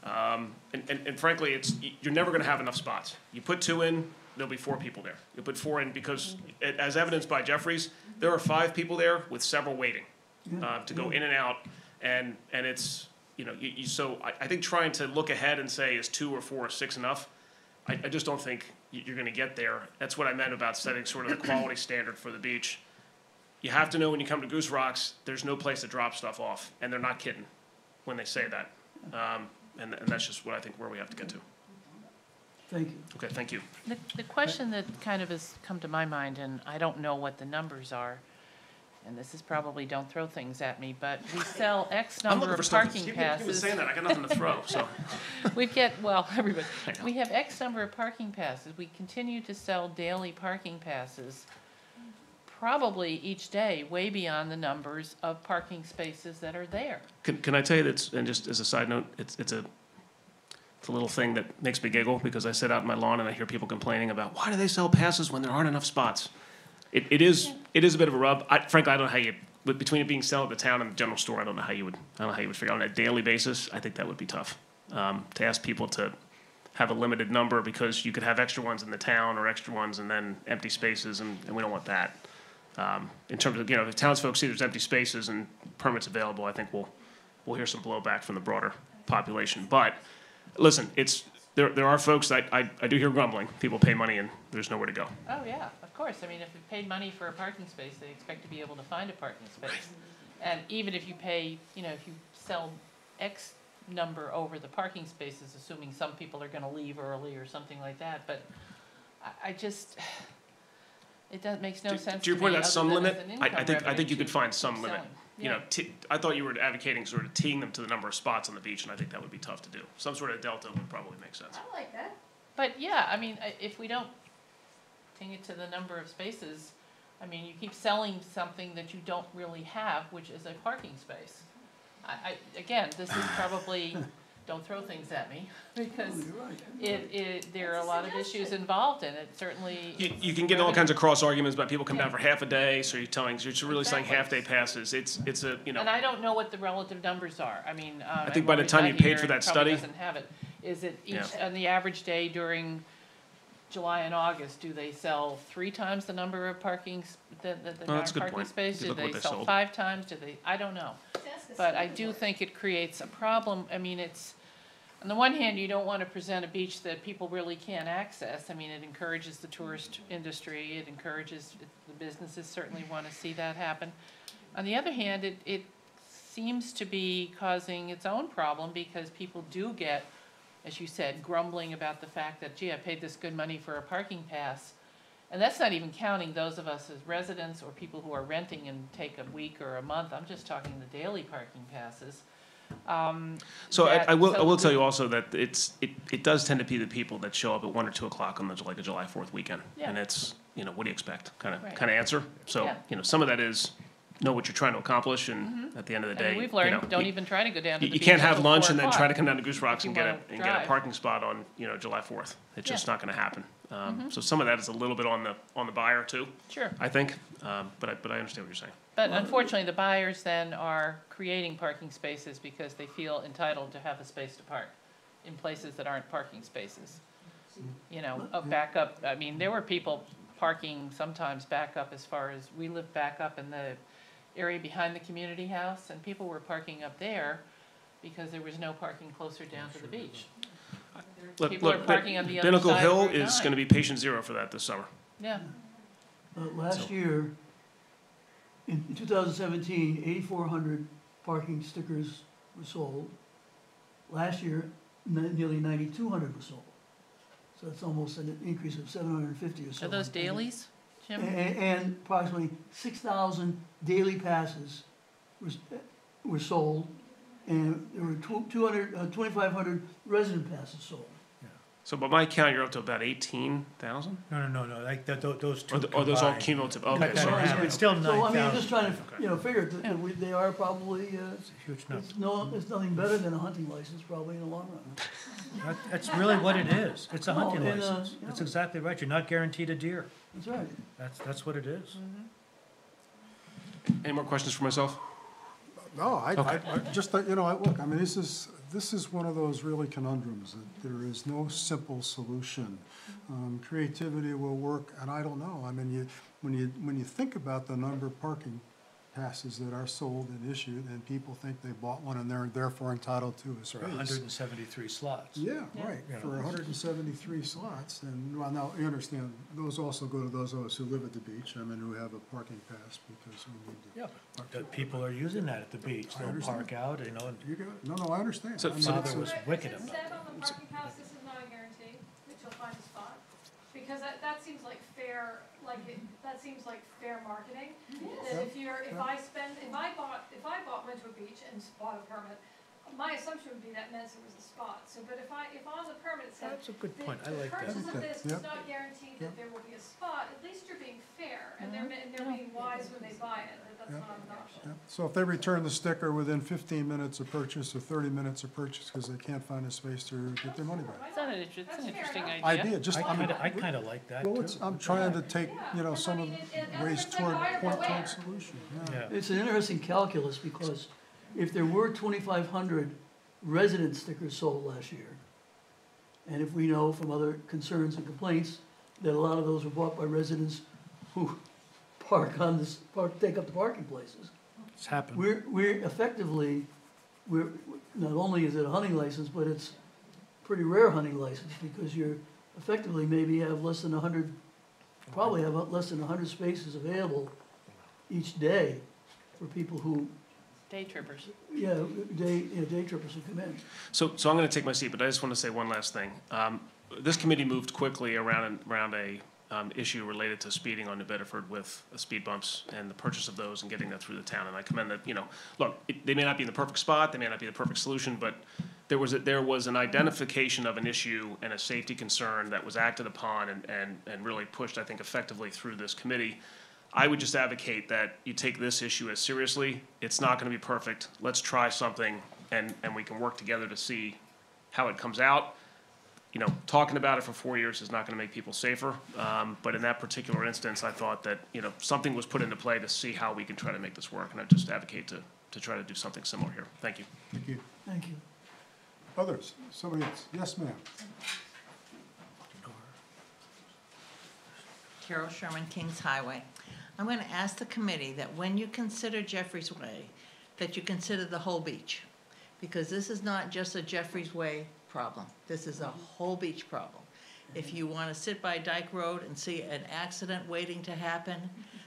And frankly, you're never gonna have enough spots. You put 2 in, there'll be 4 people there. You put 4 in because, as evidenced by Jeffries, there are 5 people there with several waiting to go in and out. And it's, so I think trying to look ahead and say, is 2 or 4 or 6 enough? I just don't think you're gonna get there. That's what I meant about setting sort of the quality standard for the beach. You have to know when you come to Goose Rocks, there's no place to drop stuff off, and they're not kidding when they say that. And that's just what I think where we have to get to. Thank you. Okay, thank you. The question that kind of has come to my mind, and I don't know what the numbers are, and this is probably, don't throw things at me, but we sell X I'm number looking for of stuff. parking Keep passes. saying that. I got nothing to throw, so. Everybody, I know. we have X number of parking passes. We continue to sell daily parking passes, probably each day, way beyond the numbers of parking spaces that are there. Can I tell you that, and just as a side note, it's a little thing that makes me giggle because I sit out in my lawn and I hear people complaining about, why do they sell passes when there aren't enough spots? It is a bit of a rub. Frankly, I don't know how you, but between it being sold at the town and the general store, I don't know how you would figure out on a daily basis. I think that would be tough, to ask people to have a limited number because you could have extra ones in the town or extra ones and then empty spaces, and we don't want that. In terms of, if townsfolk see there's empty spaces and permits available, I think we'll hear some blowback from the broader population. But listen, there are folks that I do hear grumbling. People pay money and there's nowhere to go. Oh, yeah, of course. I mean, if you paid money for a parking space, they expect to be able to find a parking space. And even if you pay, if you sell X number over the parking spaces, assuming some people are gonna leave early or something like that, but I just, makes no sense to me. To your point about other some than limit, as an I income think revenue you could to find some keep limit. selling. I thought you were advocating sort of teeing them to the number of spots on the beach, and I think that would be tough to do. Some sort of delta would probably make sense. I like that. But yeah, I mean, if we don't ting it to the number of spaces, I mean, you keep selling something that you don't really have, which is a parking space. Again, this is probably, don't throw things at me, because there are a lot of issues involved in it, certainly. You can get all kinds of cross arguments about people come down for half a day, so you're really selling Exactly. half-day passes. It's a, And I don't know what the relative numbers are. I mean, I think by the time you paid for that study. Doesn't have it. Is it on the average day during July and August, do they sell 3 times the number of parking that's a good parking point. space? You Do look at what they they sell sold. 5 times? I don't know. But I do think it creates a problem. I mean, on the one hand, you don't want to present a beach that people really can't access. I mean, it encourages the tourist industry. It encourages, the businesses certainly want to see that happen. On the other hand, it seems to be causing its own problem because people do get, as you said, grumbling about the fact that, gee, I paid this good money for a parking pass. And that's not even counting those of us as residents or people who are renting and take a week or a month. I'm just talking the daily parking passes. So I will tell you also that it does tend to be the people that show up at 1 or 2 o'clock on a July 4th weekend. Yeah. And it's, what do you expect kind of Right. answer. So, Yeah. Some of that is know what you're trying to accomplish, and at the end of the I day, mean, we've learned, don't even try to go down to the you beach can't have until lunch 4 and then o'clock. try to come down to Goose Rocks If you and get wanna a drive. parking spot on, July 4th. It's just Yeah. not gonna happen. So some of that is a little bit on the buyer too, Sure. I think. But I understand what you're saying. But unfortunately, the buyers then are creating parking spaces because they feel entitled to have a space to park in places that aren't parking spaces. A backup, I mean, there were people parking sometimes back up as far as, we lived back up in the area behind the community house, and people were parking up there because there was no parking closer down to the beach. People are parking on the other Pinnacle side of Hill Route is 9. gonna be patient zero for that this summer. Yeah, Last year, in 2017, 8,400 parking stickers were sold. Last year, nearly 9,200 were sold. So it's almost an increase of 750 or so. Are those dailies, Jim? And approximately 6,000 daily passes were sold, and there were 2,500 resident passes sold. So by my count, you're up to about 18,000? No, like those two Or those all combined. cumulative? Cut Okay, that in sorry. half. It's still So, I mean, I'm 9,000. just trying to, figure that they are probably, It's a huge number. it's nothing better than a hunting license probably in the long run. That's really what it is. It's a hunting and, license. That's exactly right. You're not guaranteed a deer. That's right. That's what it is. Any more questions for myself? No, I just, look, I mean, this is one of those really conundrums that there is no simple solution. Creativity will work, and I don't know. I mean, when you think about the number of parking passes that are sold and issued, and people think they bought one and they're therefore entitled to a For space. 173 slots. Yeah, right, for 173 slots, and, well, now, you understand, those also go to those of us who live at the beach, I mean, who have a parking pass because we need to. Yeah, but people are using that at the beach. I They'll understand. park out, and You got it? No, I understand. So- I mean, so- it's Father was wicked It about said it. on the parking pass, this is not a guarantee that you'll find a spot, because that seems like fair, that seems like fair marketing. That if I went to a beach and bought a permit, my assumption would be that meant there was a spot. So, but if on the permit it said, That's a good the point. I like that. purchase of this Yep. does not guarantee that there will be a spot, at least you're being fair, and they're being wise when they buy it, that's not an option. Yeah. So if they return the sticker within 15 minutes of purchase or 30 minutes of purchase because they can't find a space to get their money back. It's an interesting idea. Idea, just, I kind of like that, well, too. I'm trying to take, some of and ways it's like buyer point beware. toward solution, yeah. Yeah. It's an interesting calculus because if there were 2,500 resident stickers sold last year, and if we know from other concerns and complaints that a lot of those were bought by residents who take up the parking places, It's happened. we're effectively, not only is it a hunting license, but it's a pretty rare hunting license because you're effectively maybe have less than 100, probably have less than 100 spaces available each day for people who, Day trippers. day trippers who come in. So I'm going to take my seat, but I just want to say one last thing. This committee moved quickly around a issue related to speeding on New Bedford with speed bumps and the purchase of those and getting that through the town. And I commend that, look, they may not be in the perfect spot, they may not be the perfect solution, but there was an identification of an issue and a safety concern that was acted upon and really pushed, I think, effectively through this committee. I would just advocate that you take this issue as seriously. It's not going to be perfect. Let's try something, and we can work together to see how it comes out. Talking about it for 4 years is not going to make people safer. But in that particular instance, I thought that, something was put into play to see how we can try to make this work. And I just advocate to try to do something similar here. Thank you. Thank you. Thank you. Others, somebody else, yes, ma'am. Carol Sherman, Kings Highway. I'm going to ask the committee that when you consider Jeffrey's Way, that you consider the whole beach. Because this is not just a Jeffrey's Way problem. This is a whole beach problem. If you want to sit by Dyke Road and see an accident waiting to happen,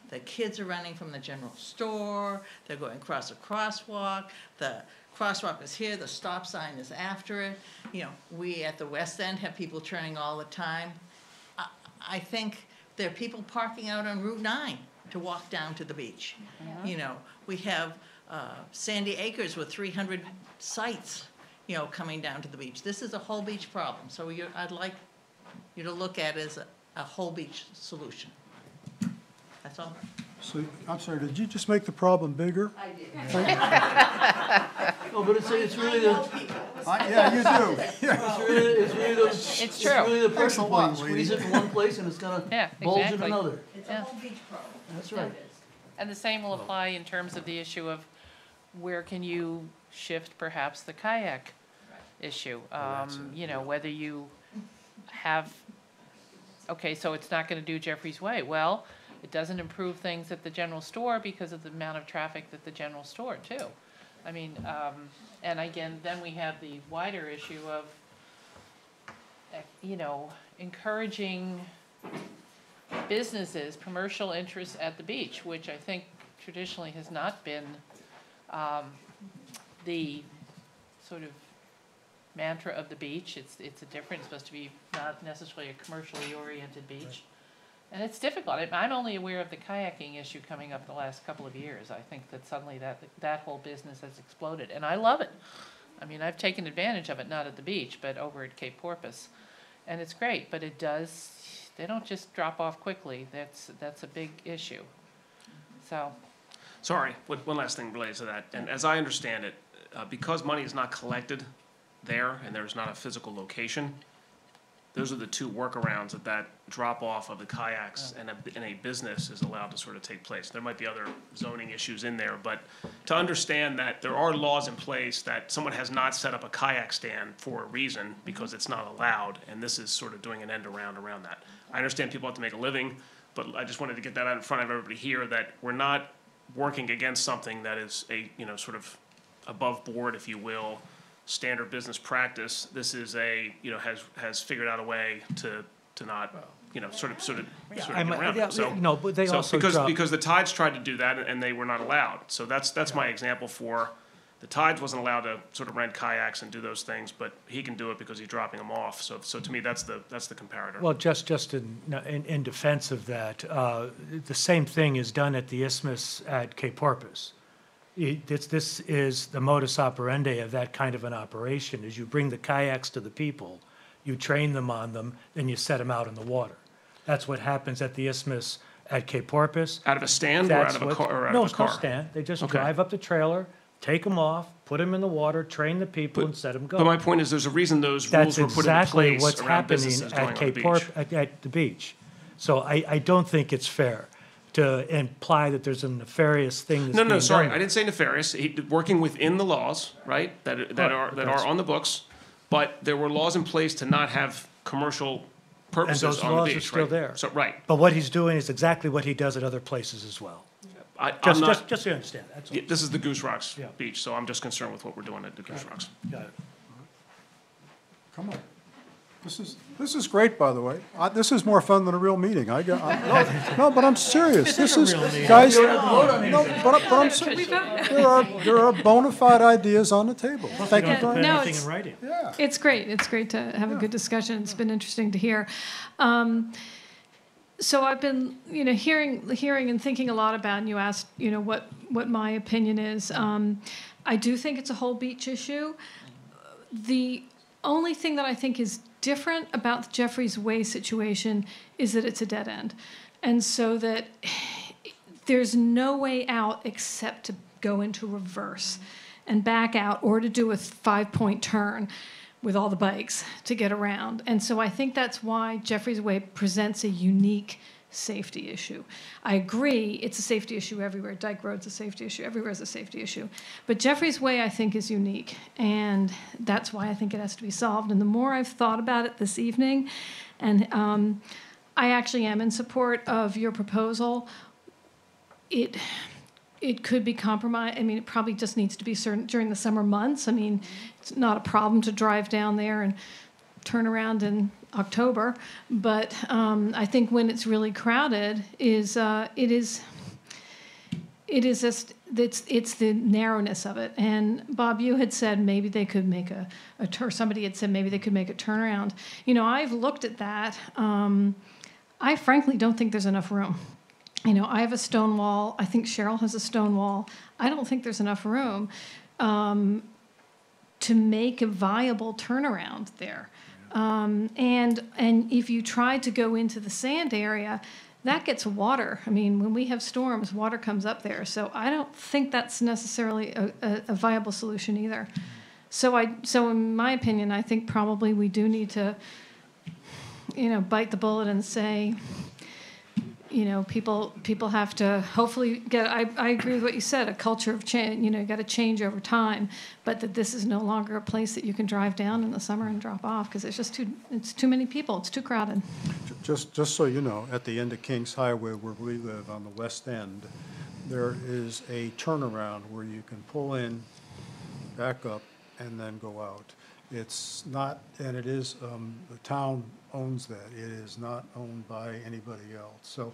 the kids are running from the general store, they're going across a crosswalk, the crosswalk is here, the stop sign is after it. We at the West End have people turning all the time. I think there are people parking out on Route 9 to walk down to the beach. We have Sandy Acres with 300 sites, coming down to the beach. This is a whole beach problem, so I'd like you to look at it as a whole beach solution. That's all. So, I'm sorry, did you just make the problem bigger? I did. Oh, but it's really the, Yeah, you do. Yeah. it's really the. It's true. It's really the Thanks a pressure lot, point. Squeeze it lady. in one place and it's gonna Yeah, bulge in exactly. another. It's Yeah. a whole beach problem. That's right. And the same will apply in terms of the issue of where can you shift perhaps the kayak issue? Whether you have, okay, so it's not gonna do Jeffrey's Way. Well, it doesn't improve things at the general store because of the amount of traffic at the general store too. I mean, and again, then we have the wider issue of, encouraging businesses, commercial interests at the beach, which I think traditionally has not been the sort of mantra of the beach. It's supposed to be not necessarily a commercially oriented beach. And it's difficult. I'm only aware of the kayaking issue coming up the last couple of years. I think that suddenly that whole business has exploded, and I love it. I mean, I've taken advantage of it, not at the beach, but over at Cape Porpoise. And it's great, but they don't just drop off quickly. That's a big issue. So. Sorry, one last thing related to that. And as I understand it, because money is not collected there and there's not a physical location, those are the two workarounds that drop-off of the kayaks and a business is allowed to sort of take place. There might be other zoning issues in there, but to understand that there are laws in place that someone has not set up a kayak stand for a reason because it's not allowed, and this is sort of doing an end around that. I understand people have to make a living, but I just wanted to get that out in front of everybody here, that we're not working against something that is sort of above board, if you will, standard business practice. This is has figured out a way to not sort of get around it. So no, but they also because the Tides tried to do that and they were not allowed. So that's my example for the Tides wasn't allowed to sort of rent kayaks and do those things, but he can do it because he's dropping them off. So to me that's the comparator. Well, just in defense of that, the same thing is done at the Isthmus at Cape Porpoise. This is the modus operandi of that kind of an operation, is you bring the kayaks to the people, you train them on them, then you set them out in the water. That's what happens at the Isthmus at Cape Porpoise. Out of a stand or out of a car? Or out no, of a car? No stand. They just Okay. drive up the trailer, take them off, put them in the water, train the people, and set them going. But my point is, there's a reason those That's rules were put into exactly place what's around happening businesses going at on the Cape beach. Porpoise, at the beach. So I don't think it's fair to imply that there's a nefarious thing that's No, sorry, done. I didn't say nefarious. Working within the laws, right, that are on the books, but there were laws in place to not have commercial purposes those on the laws beach, are still right? there. So right, But what he's doing is exactly what he does at other places as well. I'm Just not. so you understand, that's all. This is the Goose Rocks Yeah. beach, so I'm just concerned with what we're doing at the Goose Rocks. Got it. Come on. This is great, by the way. This is more fun than a real meeting. No, but I'm serious. This is, guys, no, but I'm serious. There are bona fide ideas on the table. Thank you Put very much. No, anything in writing. Yeah. It's great. It's great to have a good discussion. It's been interesting to hear. So I've been, hearing and thinking a lot about, and you asked, what my opinion is. I do think it's a whole beach issue. The only thing that I think is different about the Jeffreys Way situation is that it's a dead end. And so that there's no way out except to go into reverse and back out, or to do a 5-point turn with all the bikes to get around. And so I think that's why Jeffreys Way presents a unique safety issue. I agree it's a safety issue everywhere. Dyke Road's a safety issue. Everywhere is a safety issue. But Jeffreys Way, I think, is unique. And that's why I think it has to be solved. And the more I've thought about it this evening, and I actually am in support of your proposal, it could be compromised. I mean, it probably just needs to be certain during the summer months. I mean, it's not a problem to drive down there and turn around in October, but I think when it's really crowded, it's the narrowness of it. And Bob, you had said maybe they could make somebody had said maybe they could make a turnaround. I've looked at that. I frankly don't think there's enough room. I have a stone wall. I think Cheryl has a stone wall. I don't think there's enough room to make a viable turnaround there. And if you try to go into the sand area, that gets water. I mean, when we have storms, water comes up there. So I don't think that's necessarily a viable solution either. So in my opinion, I think probably we do need to, bite the bullet and say, people have to hopefully get, I agree with what you said, a culture of change, you got to change over time, but that this is no longer a place that you can drive down in the summer and drop off because it's too many people, it's too crowded. Just so you know, at the end of Kings Highway where we live on the west end, there is a turnaround where you can pull in, back up, and then go out. It's not, and it is, the town owns that. It is not owned by anybody else. So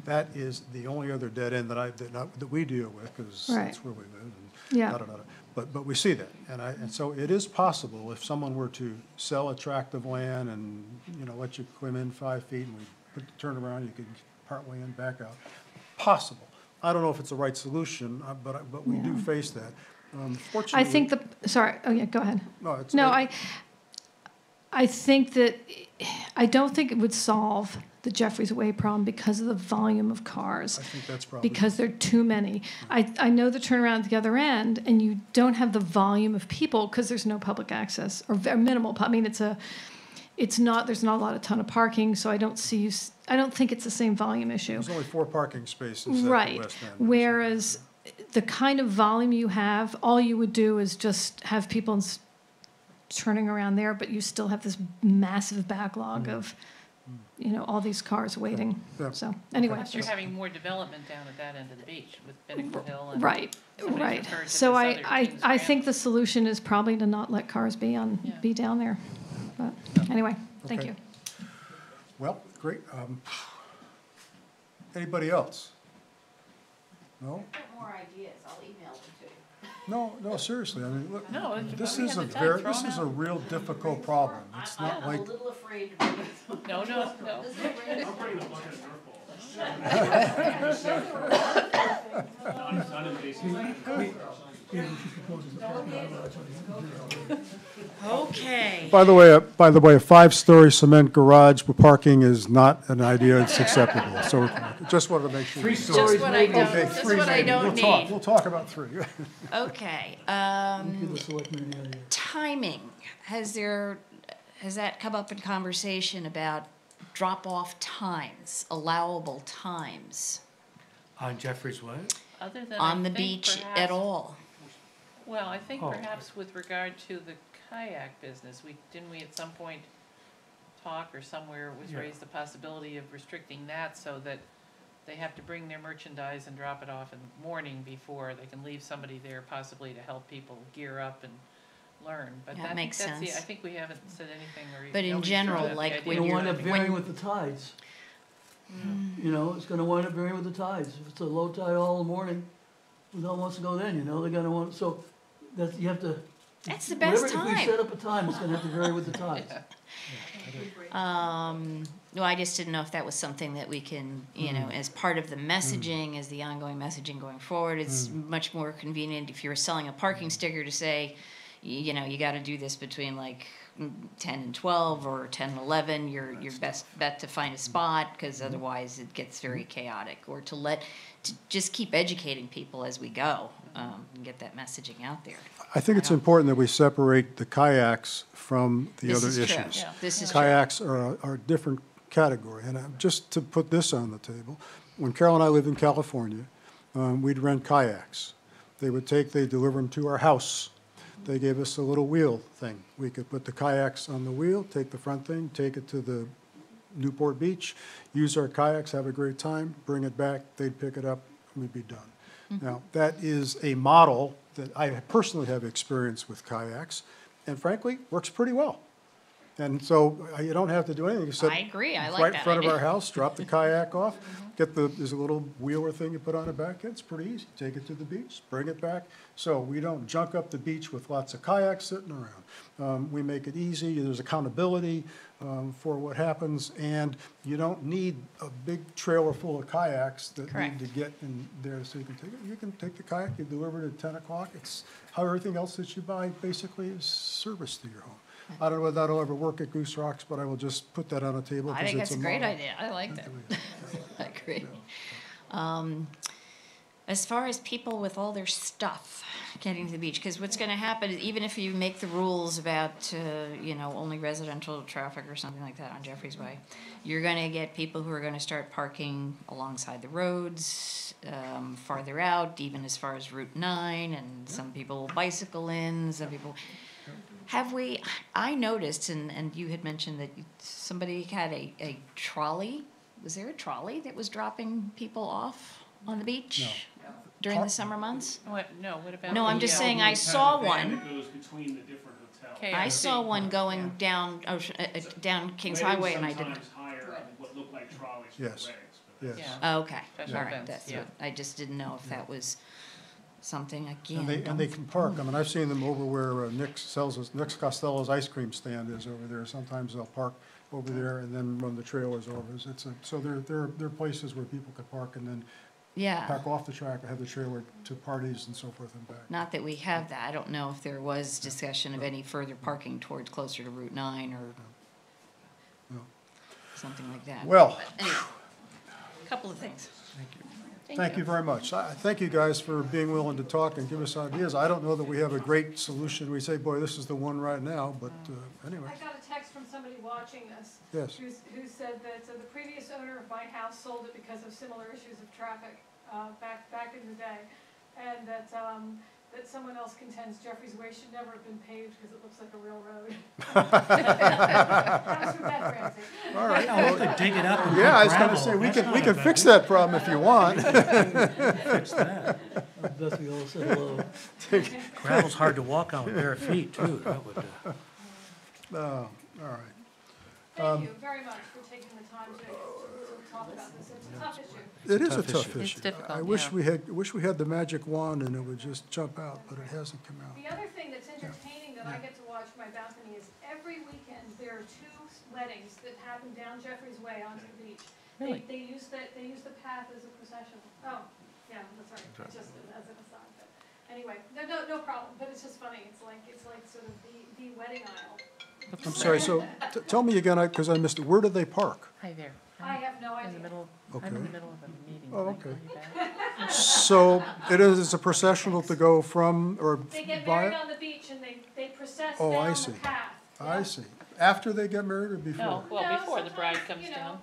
that is the only other dead end that we deal with, because Right. that's where we live. And Yeah. da-da-da-da. But we see that, and so it is possible, if someone were to sell a tract of land and, let you come in 5 feet, and we put the turnaround, you could partway in, back out. Possible. I don't know if it's the right solution, but we do Yeah. face that. I Fortunately. think sorry, oh yeah, go ahead. No, it's. No, I think that, I don't think it would solve the Jeffries Way problem because of the volume of cars. I think that's probably. Because there are too many. I know the turnaround at the other end, and you don't have the volume of people because there's no public access, or very minimal. I mean, there's not a ton of parking, so I don't think it's the same volume issue. There's only 4 parking spaces at the Right. west end. Whereas the kind of volume you have, all you would do is just have people turning around there, but you still have this massive backlog of, all these cars waiting. Yeah. So, anyway. Plus, you're having more development down at that end of the beach with Pinnacle Hill and. Right, somebody's right. referred to So this I other Kings think Grant. the solution is probably to not let cars be down there. But anyway, thank Okay. you. Well, great. Anybody else? No? More ideas, I'll email them to you. No, seriously. I mean, look, No, this we is have a the time, throw this 'em is a out. real difficult problem. It's not I'm like. a little afraid to bring it. No. Okay. By the way, a 5-story cement garage with parking is not an idea that's acceptable. So just wanted to make sure. 3 Just stories what I maybe. don't, Okay, just 3 what I maybe. don't need. We'll talk about 3. Okay, Give the selectmen the idea. timing, has that come up in conversation about drop-off times, allowable times On Jeffries Way? Other than on I the think beach at perhaps- all? Well, I think Oh. perhaps with regard to the kayak business, didn't we at some point talk, or somewhere it was Yeah. raised the possibility of restricting that so that they have to bring their merchandise and drop it off in the morning before they can leave somebody there possibly to help people gear up and learn. But That I think makes that's sense. I think we haven't said anything or. But in nobody's general, brought up the like, idea when of It'll you're- wind up driving. varying with the tides. You know, it's gonna wind up varying with the tides. If it's a low tide all in the morning, who the hell wants to go then, they're gonna want, so that's, you have to. That's the best If we time. set up a time, it's gonna have to vary with the tides. No, I just didn't know if that was something that we can, as part of the messaging, as the ongoing messaging going forward, it's much more convenient if you're selling a parking sticker to say, you gotta do this between like 10 and 12 or 10 and 11, your best bet to find a spot, because otherwise it gets very chaotic, or to just keep educating people as we go, and get that messaging out there. I think it's important that we separate the kayaks from the This other is true. issues. Yeah. This is true. Kayaks are a different category. And just to put this on the table, when Carol and I lived in California, we'd rent kayaks. They deliver them to our house. They gave us a little wheel thing. We could put the kayaks on the wheel, take the front thing, take it to the Newport Beach, use our kayaks, have a great time, bring it back, they'd pick it up, and we'd be done. Now, that is a model that I personally have experience with kayaks, and frankly, works pretty well. And so you don't have to do anything except. I agree. I like Right in that front of idea. our house, drop the kayak off, there's a little wheeler thing you put on the back, it's pretty easy. Take it to the beach, bring it back. So we don't junk up the beach with lots of kayaks sitting around. We make it easy, there's accountability for what happens, and you don't need a big trailer full of kayaks that Correct. need to get in there so you can take it. You can take the kayak, you deliver it at 10 o'clock. It's how everything else that you buy basically is service to your home. I don't know whether that'll ever work at Goose Rocks, but I will just put that on the table. I 'cause think it's that's a great model. idea. I like that. I agree. As far as people with all their stuff getting to the beach, because what's going to happen is even if you make the rules about, only residential traffic or something like that on Jeffries Way, you're going to get people who are going to start parking alongside the roads, farther out, even as far as Route 9, and some people will bicycle in, some people. I noticed, and you had mentioned that somebody had a trolley. Was there a trolley that was dropping people off on the beach during the summer months? What about? No, I'm the, just saying I saw one. That goes between the different I saw one going down, down Kings Highway and I didn't. Sometimes hire what look like trolleys for Yes. weddings. Yes. Yeah. Oh, okay, Special all right, events, that's yeah. what, I just didn't know if that was something, And they again, can park. I mean, I've seen them over where Nick Costello's ice cream stand is over there. Sometimes they'll park over there and then run the trailers over. So there are places where people could park and then yeah. pack off the track and have the trailer to parties and so forth and back. Not that we have that, I don't know if there was discussion of any further parking towards closer to Route 9 or No. something like that. Well, But anyway, a couple of things. thank you very much. Thank you guys for being willing to talk and give us ideas. I don't know that we have a great solution. We say, boy, this is the one right now, but anyway. I got a text from somebody watching this. Yes. Who said that the previous owner of my house sold it because of similar issues of traffic, back in the day. And that someone else contends Jeffrey's Way should never have been paved because it looks like a real road. That was from Beth Ramsey. All right. I'll have to dig it up and Yeah, I put was gonna gravel. say, we That's can not a bad fix deal. that problem if you want. Fix that. Beth, we all said hello. Gravel's hard to walk on with bare feet, too. That would, All right. Thank you very much for taking the time to talk about this. It's a tough issue. It is a tough tough issue. issue. It's difficult, I wish yeah. wish we had the magic wand and it would just jump out, but it hasn't come out. The other thing that's entertaining that I get to watch from my balcony is every weekend there are two weddings that happen down Jeffrey's Way onto the beach. Really? They use the path as a procession. Oh, yeah, that's right. Just as an aside. But anyway, no problem. But it's just funny. It's like sort of the wedding aisle. I'm sorry, so tell me again, because I missed it. Where do they park? Hi there. I have no I'm in the idea. middle, Okay. I'm in the middle of a meeting. Oh, Can I okay. call you back? So it is a processional to go from or They get by married it? on the beach and they process Oh, I down see. the path. I see. After they get married or before? No, well, No, before the bride sometimes, comes you know, down.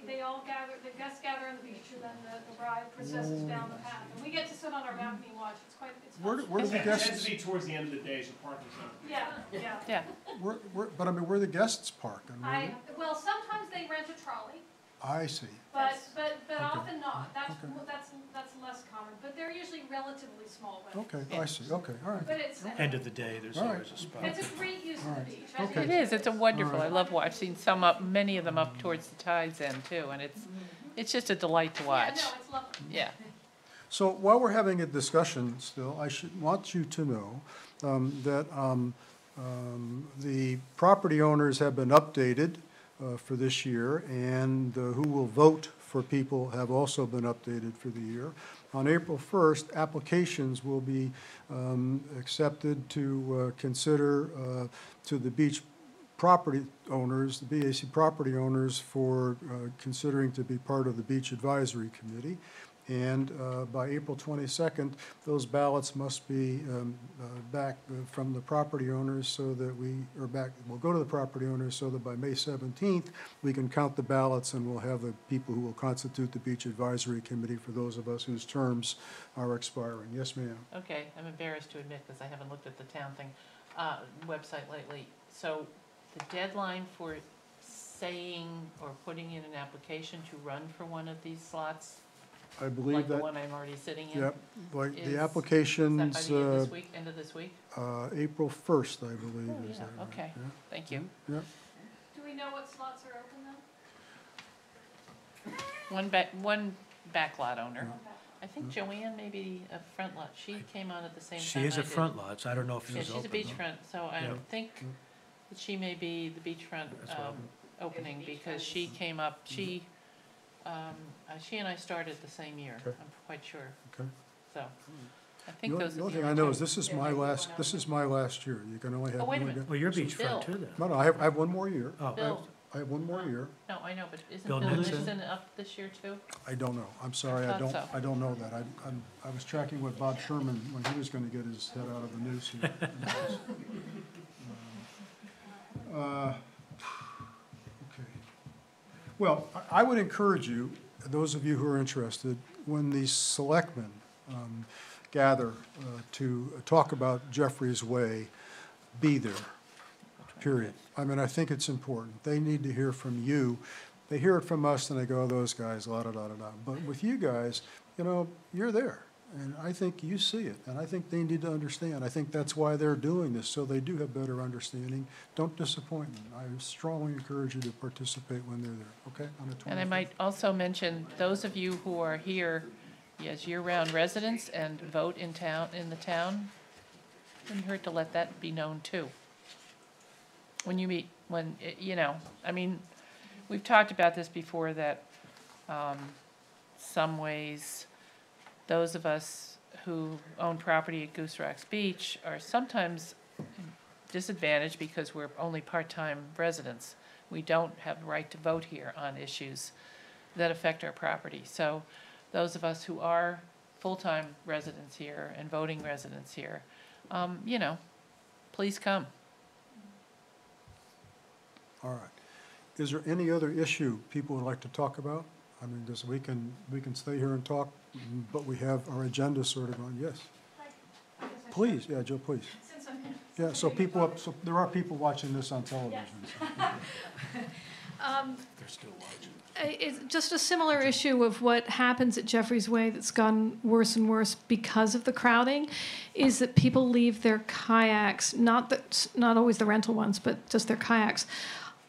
They all gather, the guests gather on the beach, and then the bride processes down the path. And we get to sit on our balcony and watch. It's Where fun. do the It tends guests, to be towards the end of the day, so parking's not. Yeah. Yeah, but I mean, where the guests park? Well, sometimes they rent a trolley, I see. but often not. That's Okay. less common, but they're usually relatively small weddings. Okay, I see. Okay, all right. But it's end of the day, there's All right. always a spot. it's a great use of the beach. I think Okay. it is. It's a wonderful, I love, I've seen some up, many of them up towards the tides end too, and it's just a delight to Yeah, watch. no, it's lovely. Yeah. So while we're having a discussion still, I want you to know that the property owners have been updated for this year, and who will vote for people have also been updated for the year. On April 1st, applications will be accepted to consider to the beach property owners, the BAC property owners, for considering to be part of the Beach Advisory Committee. And by April 22nd, those ballots must be back from the property owners so that we'll go to the property owners so that by May 17th, we can count the ballots and we'll have the people who will constitute the Beach Advisory Committee for those of us whose terms are expiring. Yes, ma'am. Okay, I'm embarrassed to admit, because I haven't looked at the town thing, website lately. So the deadline for saying or putting in an application to run for one of these slots, I believe like the that, one I'm already sitting in? yep, like Is the that applications, by the end of this week, end of this week? April 1st, I believe, Oh, is yeah, that right? okay, Yeah, thank you. yeah. Do we know what slots are open then? One backlot owner. I think Joanne may be a front lot. She came on at the same time She is I a did. front lot, so I don't know if Yeah, she's she's open. a beachfront, so I Yeah. think that she may be the beachfront That's what opening, because she came up, she and I started the same year, Okay. I'm quite sure. Okay. So, I think those The are only the thing I only know two. is this is my last year. You can only have Oh, wait a one minute. again. Well, you're Bill. beachfront too, then. No, I have one more year. Oh, Bill, I have one more year. no, I know, but isn't Bill Bill Nixon? Nixon up this year too? I don't know. I'm sorry, I thought so. I don't know that. I was tracking with Bob Sherman when he was gonna get his head out of the noose here. Okay. Well, I would encourage you, those of you who are interested, when the selectmen gather to talk about Jeffrey's Way, be there, period. I mean, I think it's important. They need to hear from you. They hear it from us and they go, oh, those guys, la, da, da, da, da. But with you guys, you know, you're there. And I think you see it, and I think they need to understand. I think that's why they're doing this, so they do have better understanding. Don't disappoint them. I strongly encourage you to participate when they're there, okay, on the 25th? And I might also mention, those of you who are here as year-round residents and vote in the town, wouldn't hurt to let that be known too. When you meet, I mean, we've talked about this before, that some ways, those of us who own property at Goose Rocks Beach are sometimes disadvantaged because we're only part-time residents. We don't have the right to vote here on issues that affect our property. So those of us who are full-time residents here and voting residents here, please come. All right. Is there any other issue people would like to talk about? I mean, we can stay here and talk, but we have our agenda sort of on. Yes. Please, yeah, Joe, please. Yeah, so there are people watching this on television. They're still watching. It's just a similar issue of what happens at Jeffrey's Way that's gotten worse and worse because of the crowding, is that people leave their kayaks, not always the rental ones, but just their kayaks,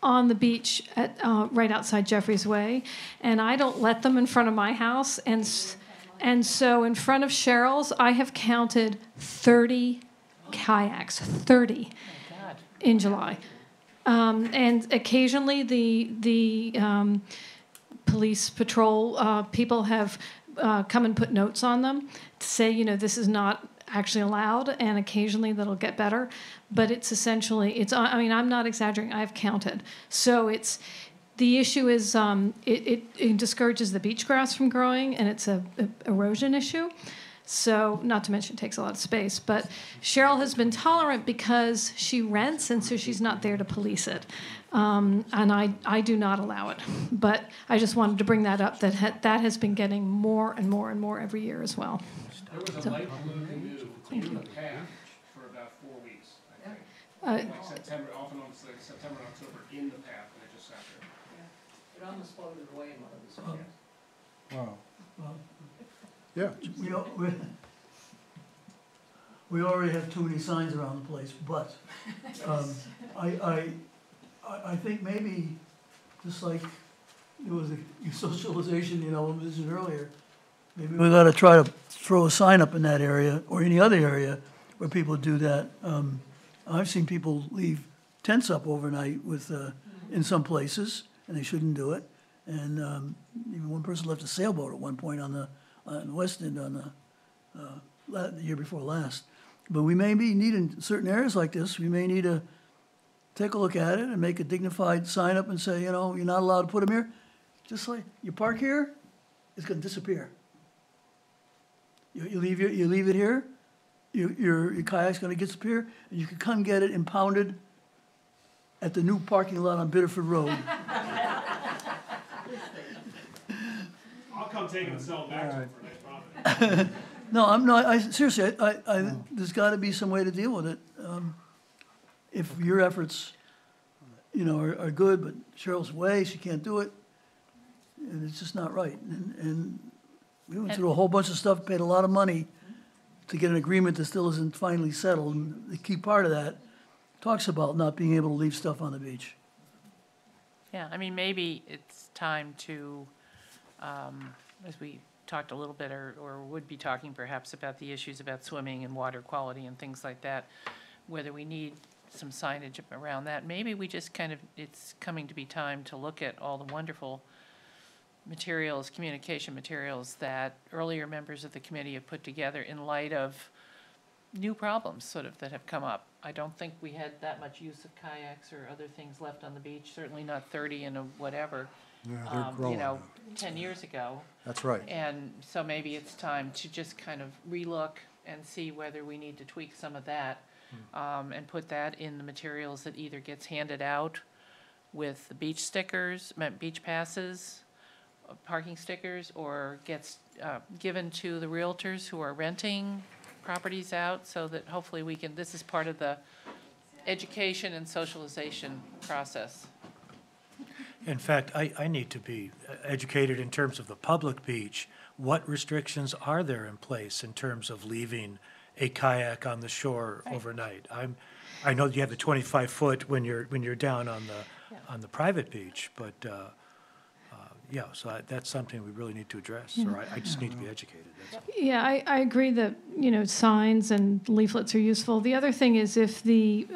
on the beach at right outside Jeffrey's Way, and I don't let them in front of my house, and so in front of Cheryl's, I have counted 30 kayaks, 30 in July, and occasionally the police patrol people have come and put notes on them to say, this is not actually allowed, and occasionally that'll get better, but it's essentially, I mean, I'm not exaggerating, I've counted. So the issue is it discourages the beach grass from growing, and it's a erosion issue. So, not to mention it takes a lot of space, but Cheryl has been tolerant because she rents, and so she's not there to police it. And I do not allow it. But I just wanted to bring that up, that has been getting more and more and more every year as well. There was a light blue canoe in the path for about 4 weeks, I think. Like September, off and on, like September and October, in the path, and it just sat there. It almost floated away in one of the Wow. Yeah. We already have too many signs around the place, but I think maybe, just like there was a socialization, mentioned earlier, maybe we gotta try to throw a sign up in that area, or any other area where people do that. I've seen people leave tents up overnight in some places, and they shouldn't do it. And even one person left a sailboat at one point on the West End on the year before last. But we may be needing, certain areas like this, we may need to take a look at it and make a dignified sign up and say, you're not allowed to put them here. Just like you park here, it's going to disappear. You leave it here, your kayak's going to disappear, and you can come get it impounded at the new parking lot on Biddeford Road. I'll come take it and sell it back to them for a nice profit. No, I'm not, seriously, there's gotta be some way to deal with it. If your efforts, are good, but Cheryl's away, she can't do it, and it's just not right. And we went through a whole bunch of stuff, paid a lot of money to get an agreement that still isn't finally settled, and the key part of that talks about not being able to leave stuff on the beach. Yeah, I mean, maybe it's time to, as we talked a little bit, or would be talking perhaps about the issues about swimming and water quality and things like that, whether we need some signage around that. Maybe we just it's coming to be time to look at all the wonderful materials, communication materials that earlier members of the committee have put together in light of new problems sort of that have come up. I don't think we had that much use of kayaks or other things left on the beach, certainly not 30 and a whatever, Yeah, they're growing. 10 years ago. That's right. And so maybe it's time to just kind of relook and see whether we need to tweak some of that, and put that in the materials that either gets handed out with the beach stickers, beach passes, parking stickers, or gets given to the realtors who are renting properties out, so that hopefully we can, this is part of the education and socialization process. In fact, I need to be educated in terms of the public beach. What restrictions are there in place in terms of leaving a kayak on the shore overnight? I know you have the 25-foot when you're down on the private beach, but yeah, so that's something we really need to address, or I just need to be educated. That's all. Yeah, I agree that, signs and leaflets are useful. The other thing is if the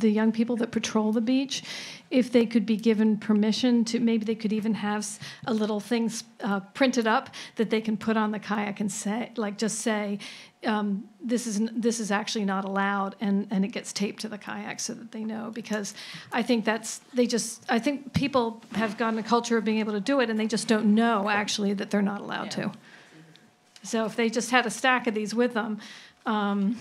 young people that patrol the beach, if they could be given permission to, maybe they could even have a little thing printed up that they can put on the kayak and say, this is actually not allowed, and it gets taped to the kayak so that they know, because I think I think people have gotten a culture of being able to do it, and they just don't know actually that they're not allowed to. So if they just had a stack of these with them, and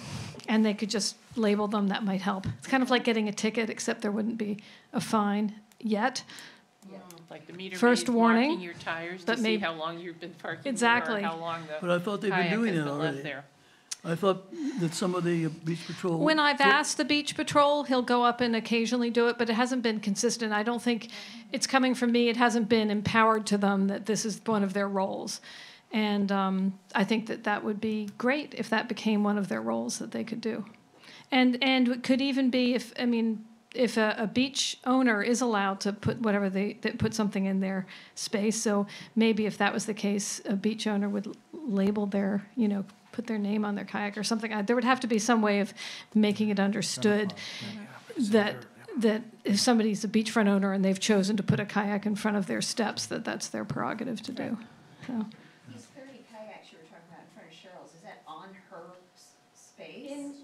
they could just label them, that might help. It's kind of like getting a ticket, except there wouldn't be a fine yet. Like the meter First maid warning, marking your tires but to see maybe- how long you've been parking Exactly. there, or how long the But I thought they've been kayak doing has it been already. left there. I thought that some of the beach patrol. When I've asked the beach patrol, he'll go up and occasionally do it, but it hasn't been consistent. I don't think it's coming from me. It hasn't been empowered to them that this is one of their roles. And I think that would be great if that became one of their roles that they could do. And it could even be if a beach owner is allowed to put whatever they put something in their space. So maybe if that was the case, a beach owner would label their, put their name on their kayak or something. There would have to be some way of making it understood that if somebody's a beachfront owner and they've chosen to put a kayak in front of their steps, that's their prerogative to do. So. These 30 kayaks you were talking about in front of Cheryl's, is that on her space?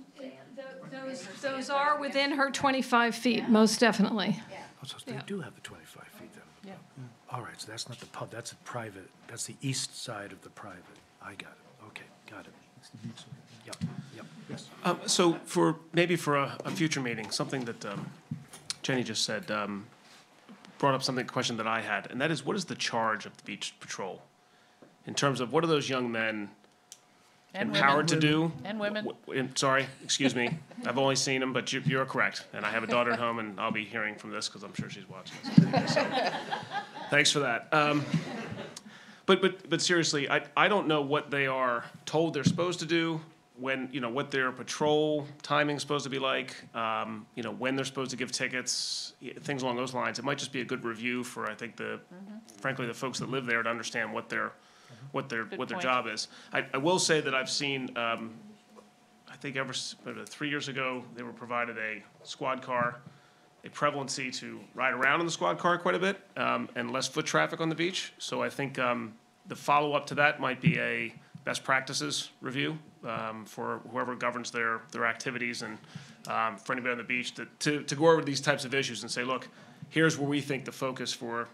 Those are within her 25 feet, most definitely. Yeah. Oh, so they do have the 25 feet then? Yeah. All right, so that's not the pub, that's a private, that's the east side of the private. I got it, okay, got it. That's the beach side. Yep. Yes. So for a future meeting, something that Jenny just said brought up a question that I had, and that is, what is the charge of the beach patrol in terms of what are those young men And empowered women. to do? And women. Sorry, excuse me. I've only seen them, but you're correct. And I have a daughter at home, and I'll be hearing from this because I'm sure she's watching this. So, thanks for that. But seriously, I don't know what they are told they're supposed to do, when, what their patrol timing is supposed to be like, when they're supposed to give tickets, things along those lines. It might just be a good review for, I think, frankly, the folks that live there to understand what their point. job is. I will say that I've seen, I think 3 years ago, they were provided a squad car, a prevalency to ride around in the squad car quite a bit, and less foot traffic on the beach. So I think the follow-up to that might be a best practices review for whoever governs their activities, and for anybody on the beach to go over these types of issues and say, look, here's where we think the focus for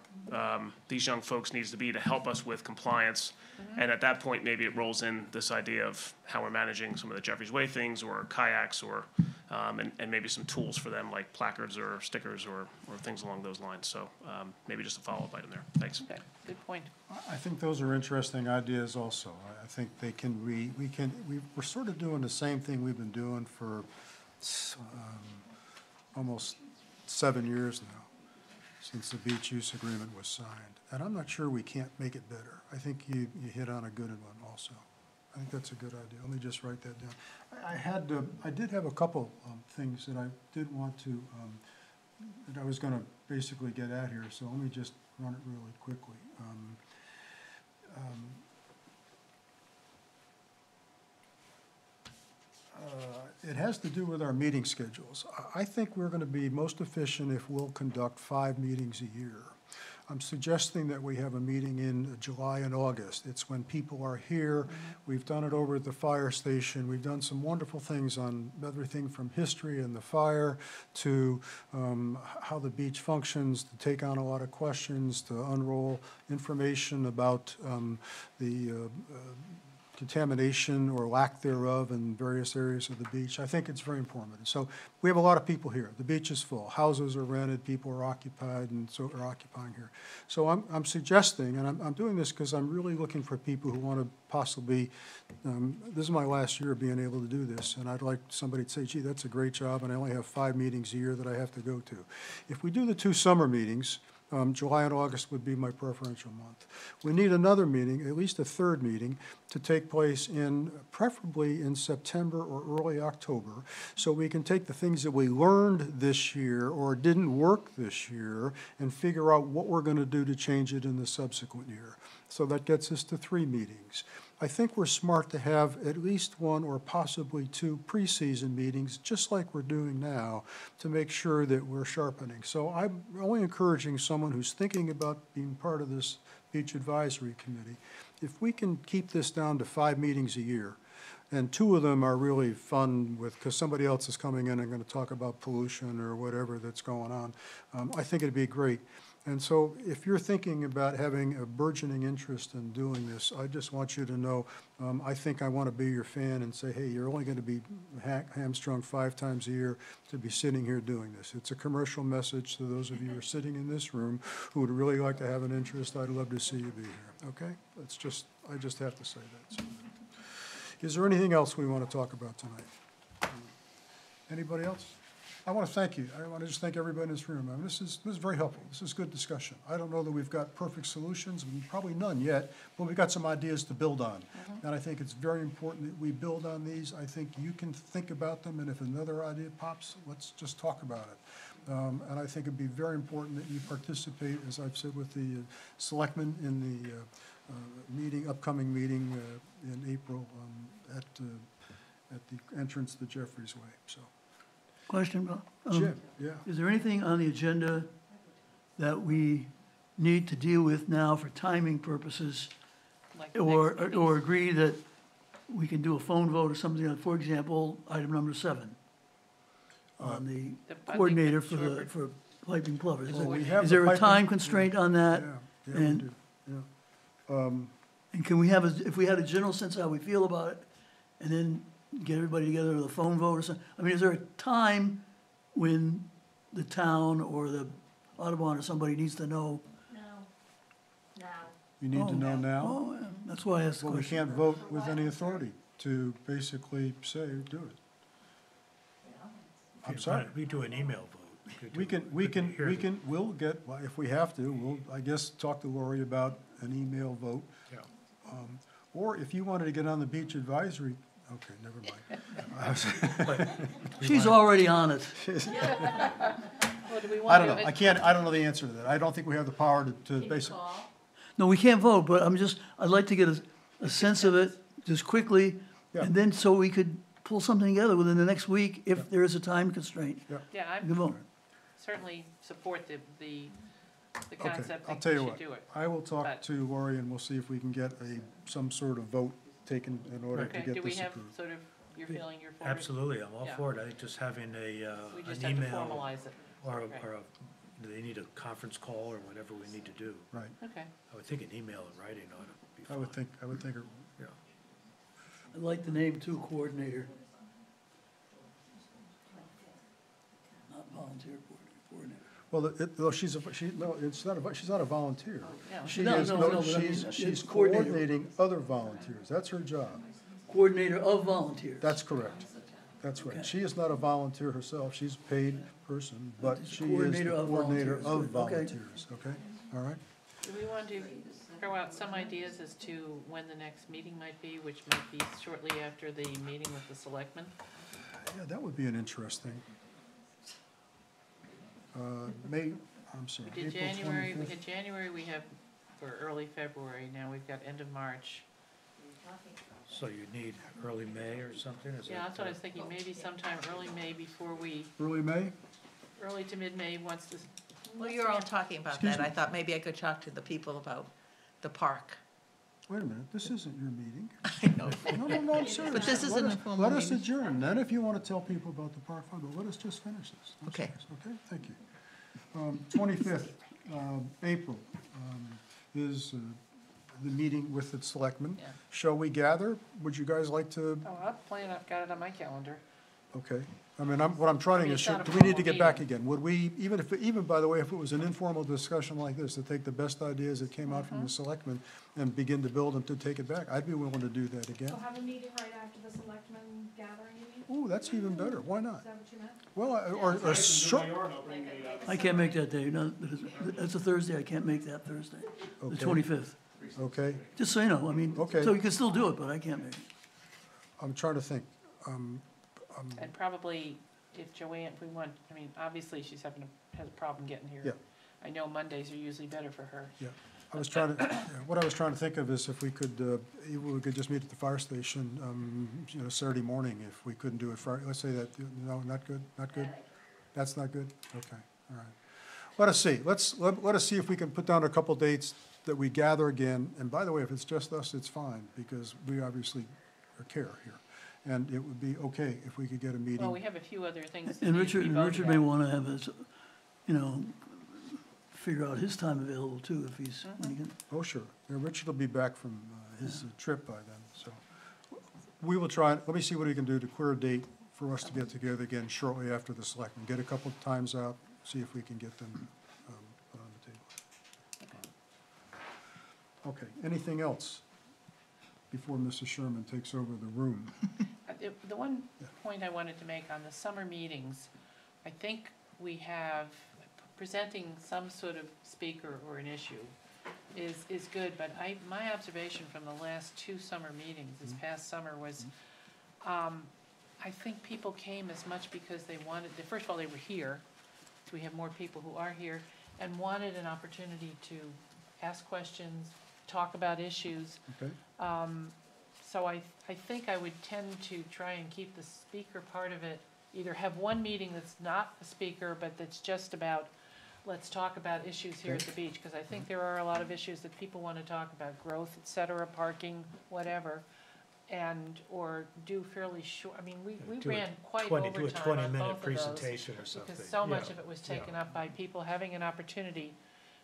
these young folks needs to be to help us with compliance. And at that point, maybe it rolls in this idea of how we're managing some of the Jeffries Way things, or kayaks, or and maybe some tools for them like placards or stickers or things along those lines. So maybe just a follow-up item there. Thanks. Okay, good point. I think those are interesting ideas also. I think we're sort of doing the same thing we've been doing for almost 7 years now, since the beach use agreement was signed. And I'm not sure we can't make it better. I think you hit on a good one also. I think that's a good idea. Let me just write that down. I did have a couple things that I did want to, that I was going to basically get at here, so let me just run it really quickly. It has to do with our meeting schedules. I think we're going to be most efficient if we'll conduct 5 meetings a year. I'm suggesting that we have a meeting in July and August. It's when people are here. We've done it over at the fire station. We've done some wonderful things on everything from history and the fire to how the beach functions, to take on a lot of questions, to unroll information about the contamination or lack thereof in various areas of the beach. I think it's very informative. So we have a lot of people here. The beach is full. Houses are rented. People are occupied and so are occupying here. So I'm suggesting, and I'm doing this because I'm really looking for people who want to possibly, this is my last year of being able to do this, and I'd like somebody to say, gee, that's a great job, and I only have 5 meetings a year that I have to go to. If we do the 2 summer meetings, July and August would be my preferential month. We need another meeting, at least a third meeting, to take place preferably in September or early October, so we can take the things that we learned this year or didn't work this year and figure out what we're going to do to change it in the subsequent year. So that gets us to 3 meetings. I think we're smart to have at least 1 or possibly 2 preseason meetings, just like we're doing now, to make sure that we're sharpening. So I'm only encouraging someone who's thinking about being part of this Beach Advisory Committee, if we can keep this down to 5 meetings a year, and 2 of them are really fun because somebody else is coming in and going to talk about pollution or whatever that's going on, I think it'd be great. And so if you're thinking about having a burgeoning interest in doing this, I just want you to know, I think I want to be your fan and say, hey, you're only going to be hamstrung 5 times a year to be sitting here doing this. It's a commercial message to those of you who are sitting in this room who would really like to have an interest. I'd love to see you be here, okay? I just have to say that. So, is there anything else we want to talk about tonight? Anybody else? I want to thank you. I want to just thank everybody in this room. I mean, this is very helpful. This is good discussion. I don't know that we've got perfect solutions, and probably none yet, but we've got some ideas to build on. And I think it's very important that we build on these. I think you can think about them, and if another idea pops, let's just talk about it. And I think it'd be very important that you participate, as I've said, with the selectmen in the upcoming meeting in April at the entrance to Jeffries Way. So. Question, Jim, yeah. is there anything on the agenda that we need to deal with now for timing purposes? Like the Or next meetings? or agree that we can do a phone vote or something, like, for example, item number 7 on the coordinator for piping plovers. Is there a time constraint on that? Yeah, we And- do, yeah. And can we have, if we had a general sense of how we feel about it, and then get everybody together with a phone vote or something? I mean, is there a time when the town or the Audubon or somebody needs to know? You need to know now? Oh, yeah, that's why I asked the Well, we question. can't vote with any authority to basically say, do it. I'm sorry. We do an email vote. We'll get, well, if we have to, we'll, I guess, talk to Lori about an email vote. Yeah. Or if you wanted to get on the beach advisory, okay, never mind. She's already on it. Well, do we I want don't know, I don't know the answer to that. I don't think we have the power to basically. No, we can't vote, but I'd like to get a sense of it just quickly, Yeah. and then so we could pull something together within the next week if there is a time constraint. Yeah, I We can vote. certainly support the Okay, concept, I'll think tell we you should what, do it. I will talk But- to Lori and we'll see if we can get some sort of vote taken in order to Okay, get do we this have approved. sort of, you're feeling you're for it? Absolutely, I'm all Yeah. for it. I think just having We an just have to email formalize it. or Okay. they need a conference call or whatever we need to do. Right, Okay, I would think an email in writing ought to be I fine. would think, Yeah. I'd like the name too, coordinator. Not volunteer coordinator. well, she's not a volunteer. yeah. She No, is, no, no, no, but I mean, she's it's coordinator. coordinating other volunteers. That's her job. Coordinator of volunteers. That's correct. That's Okay. right. She is not a volunteer herself. She's a paid person, but She's she is coordinator the of coordinator volunteers. of Good, okay. volunteers, okay? All right? Do we want to throw out some ideas as to when the next meeting might be, which might be shortly after the meeting with the selectmen? Yeah, that would be an interesting. I'm sorry. We did April January, 25th. we had January, we have for early February, now we've got end of March. So you need early May or something? Is Yeah, that, that's what I was thinking, maybe sometime early May before we, Early May? early to mid-May, once this. Well, you're all talking about Excuse that. me. I thought maybe I could talk to the people about the park. Wait a minute, this isn't your meeting. I know. No, I'm serious. But this is Let an us- informal Let us meeting. adjourn, then if you want to tell people about the park fund, but let us just finish this. I'm Okay. serious, okay, thank you. 25th, April, is the meeting with the selectmen. Yeah. Shall we gather? Would you guys like to, Oh, I've got it on my calendar. okay. I mean, what I'm trying I mean, to it's show, not a do we need to formal get back meeting. again? Would we, even by the way, if it was an informal discussion like this, to take the best ideas that came out from the selectmen and begin to build them to take it back, I'd be willing to do that again. So have a meeting right after the selectmen gathering meeting? Ooh, that's even better. Why not? Well, or short, I can't make that day, no, that's a Thursday, I can't make that Thursday, the Okay. 25th. okay. Just so you know, I mean, Okay. so you can still do it, but I can't make it. I'm trying to think. And probably if Joanne, if we want, I mean, obviously she's has a problem getting here. Yeah. I know Mondays are usually better for her. Yeah, I was trying to, yeah, what I was trying to think of is if we could just meet at the fire station, Saturday morning, if we couldn't do it Friday, let's say that, no, not good, not good? That's not good? Okay, all right. Let us see, let us see if we can put down a couple dates that we gather again, and by the way, if it's just us, it's fine, because we obviously care here. And it would be okay if we could get a meeting. Well, we have a few other things that And need to be voted Richard may on. want to have his, figure out his time available too, if he's, when he can. Oh, sure. Yeah, Richard will be back from his trip by then, so. We will try, let me see what we can do to clear a date for us to get together again shortly after the selectmen. Get a couple of times out, see if we can get them put on the table. Okay, anything else before Mrs. Sherman takes over the room? The one point I wanted to make on the summer meetings, I think we have, presenting some sort of speaker or an issue is good, but my observation from the last two summer meetings, this past summer, was I think people came as much because they wanted, first of all, they were here, so we have more people who are here, and wanted an opportunity to ask questions, talk about issues. Okay, So I think I would tend to try and keep the speaker part of it, either have one meeting that's not a speaker, but that's just about, let's talk about issues here at the beach, because I think there are a lot of issues that people want to talk about, growth, et cetera, parking, whatever, or do fairly short, I mean, we Do a ran quite 20 overtime do a on 20-minute both of those. presentation or something. Because so much Yeah. of it was Yeah. taken up by people having an opportunity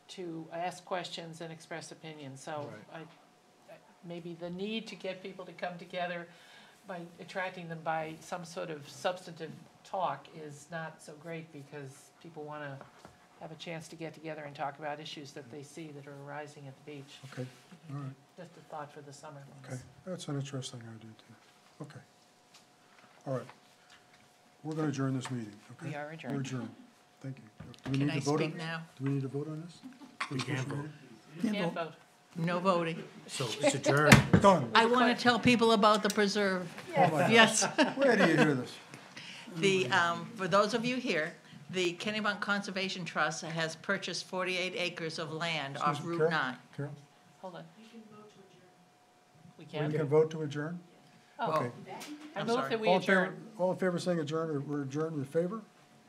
to ask questions and express opinions, so maybe the need to get people to come together by attracting them by some sort of substantive talk is not so great, because people want to have a chance to get together and talk about issues that they see that are arising at the beach. okay, all right, Just a thought for the summer. okay. That's an interesting idea, too. Okay. All right. We're going to adjourn this meeting, okay? We are adjourned. We're adjourned. Thank you. Do we Can need I to vote on? speak now? Do we need to vote on this? We can't vote. You can't vote. No voting. So it's adjourned. Done. I want to tell people about the preserve. Oh, my God. Yes. Where do you hear this? For those of you here, the Kennebunk Conservation Trust has purchased 48 acres of land off Excuse me, Route Carol? 9. Carol? Hold on. We We can? can vote to adjourn? Oh, Okay. I I'm move sorry. that we All in favor, adjourn. all in favor saying adjourn, or we're adjourned in favor?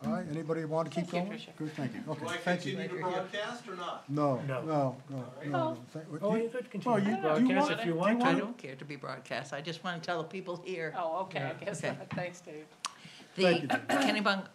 Aye, anybody want to keep Thank going? you, Tricia. Good, thank you, okay, Do I thank you. continue to broadcast or not? No, No. no, no. Oh, you could continue you- to do you broadcast want- if you do want you I to. don't care to be broadcast. I just want to tell the people here. Oh, okay, I guess Okay. not. Thanks, Dave. The Thank you, Jim. Kennebunk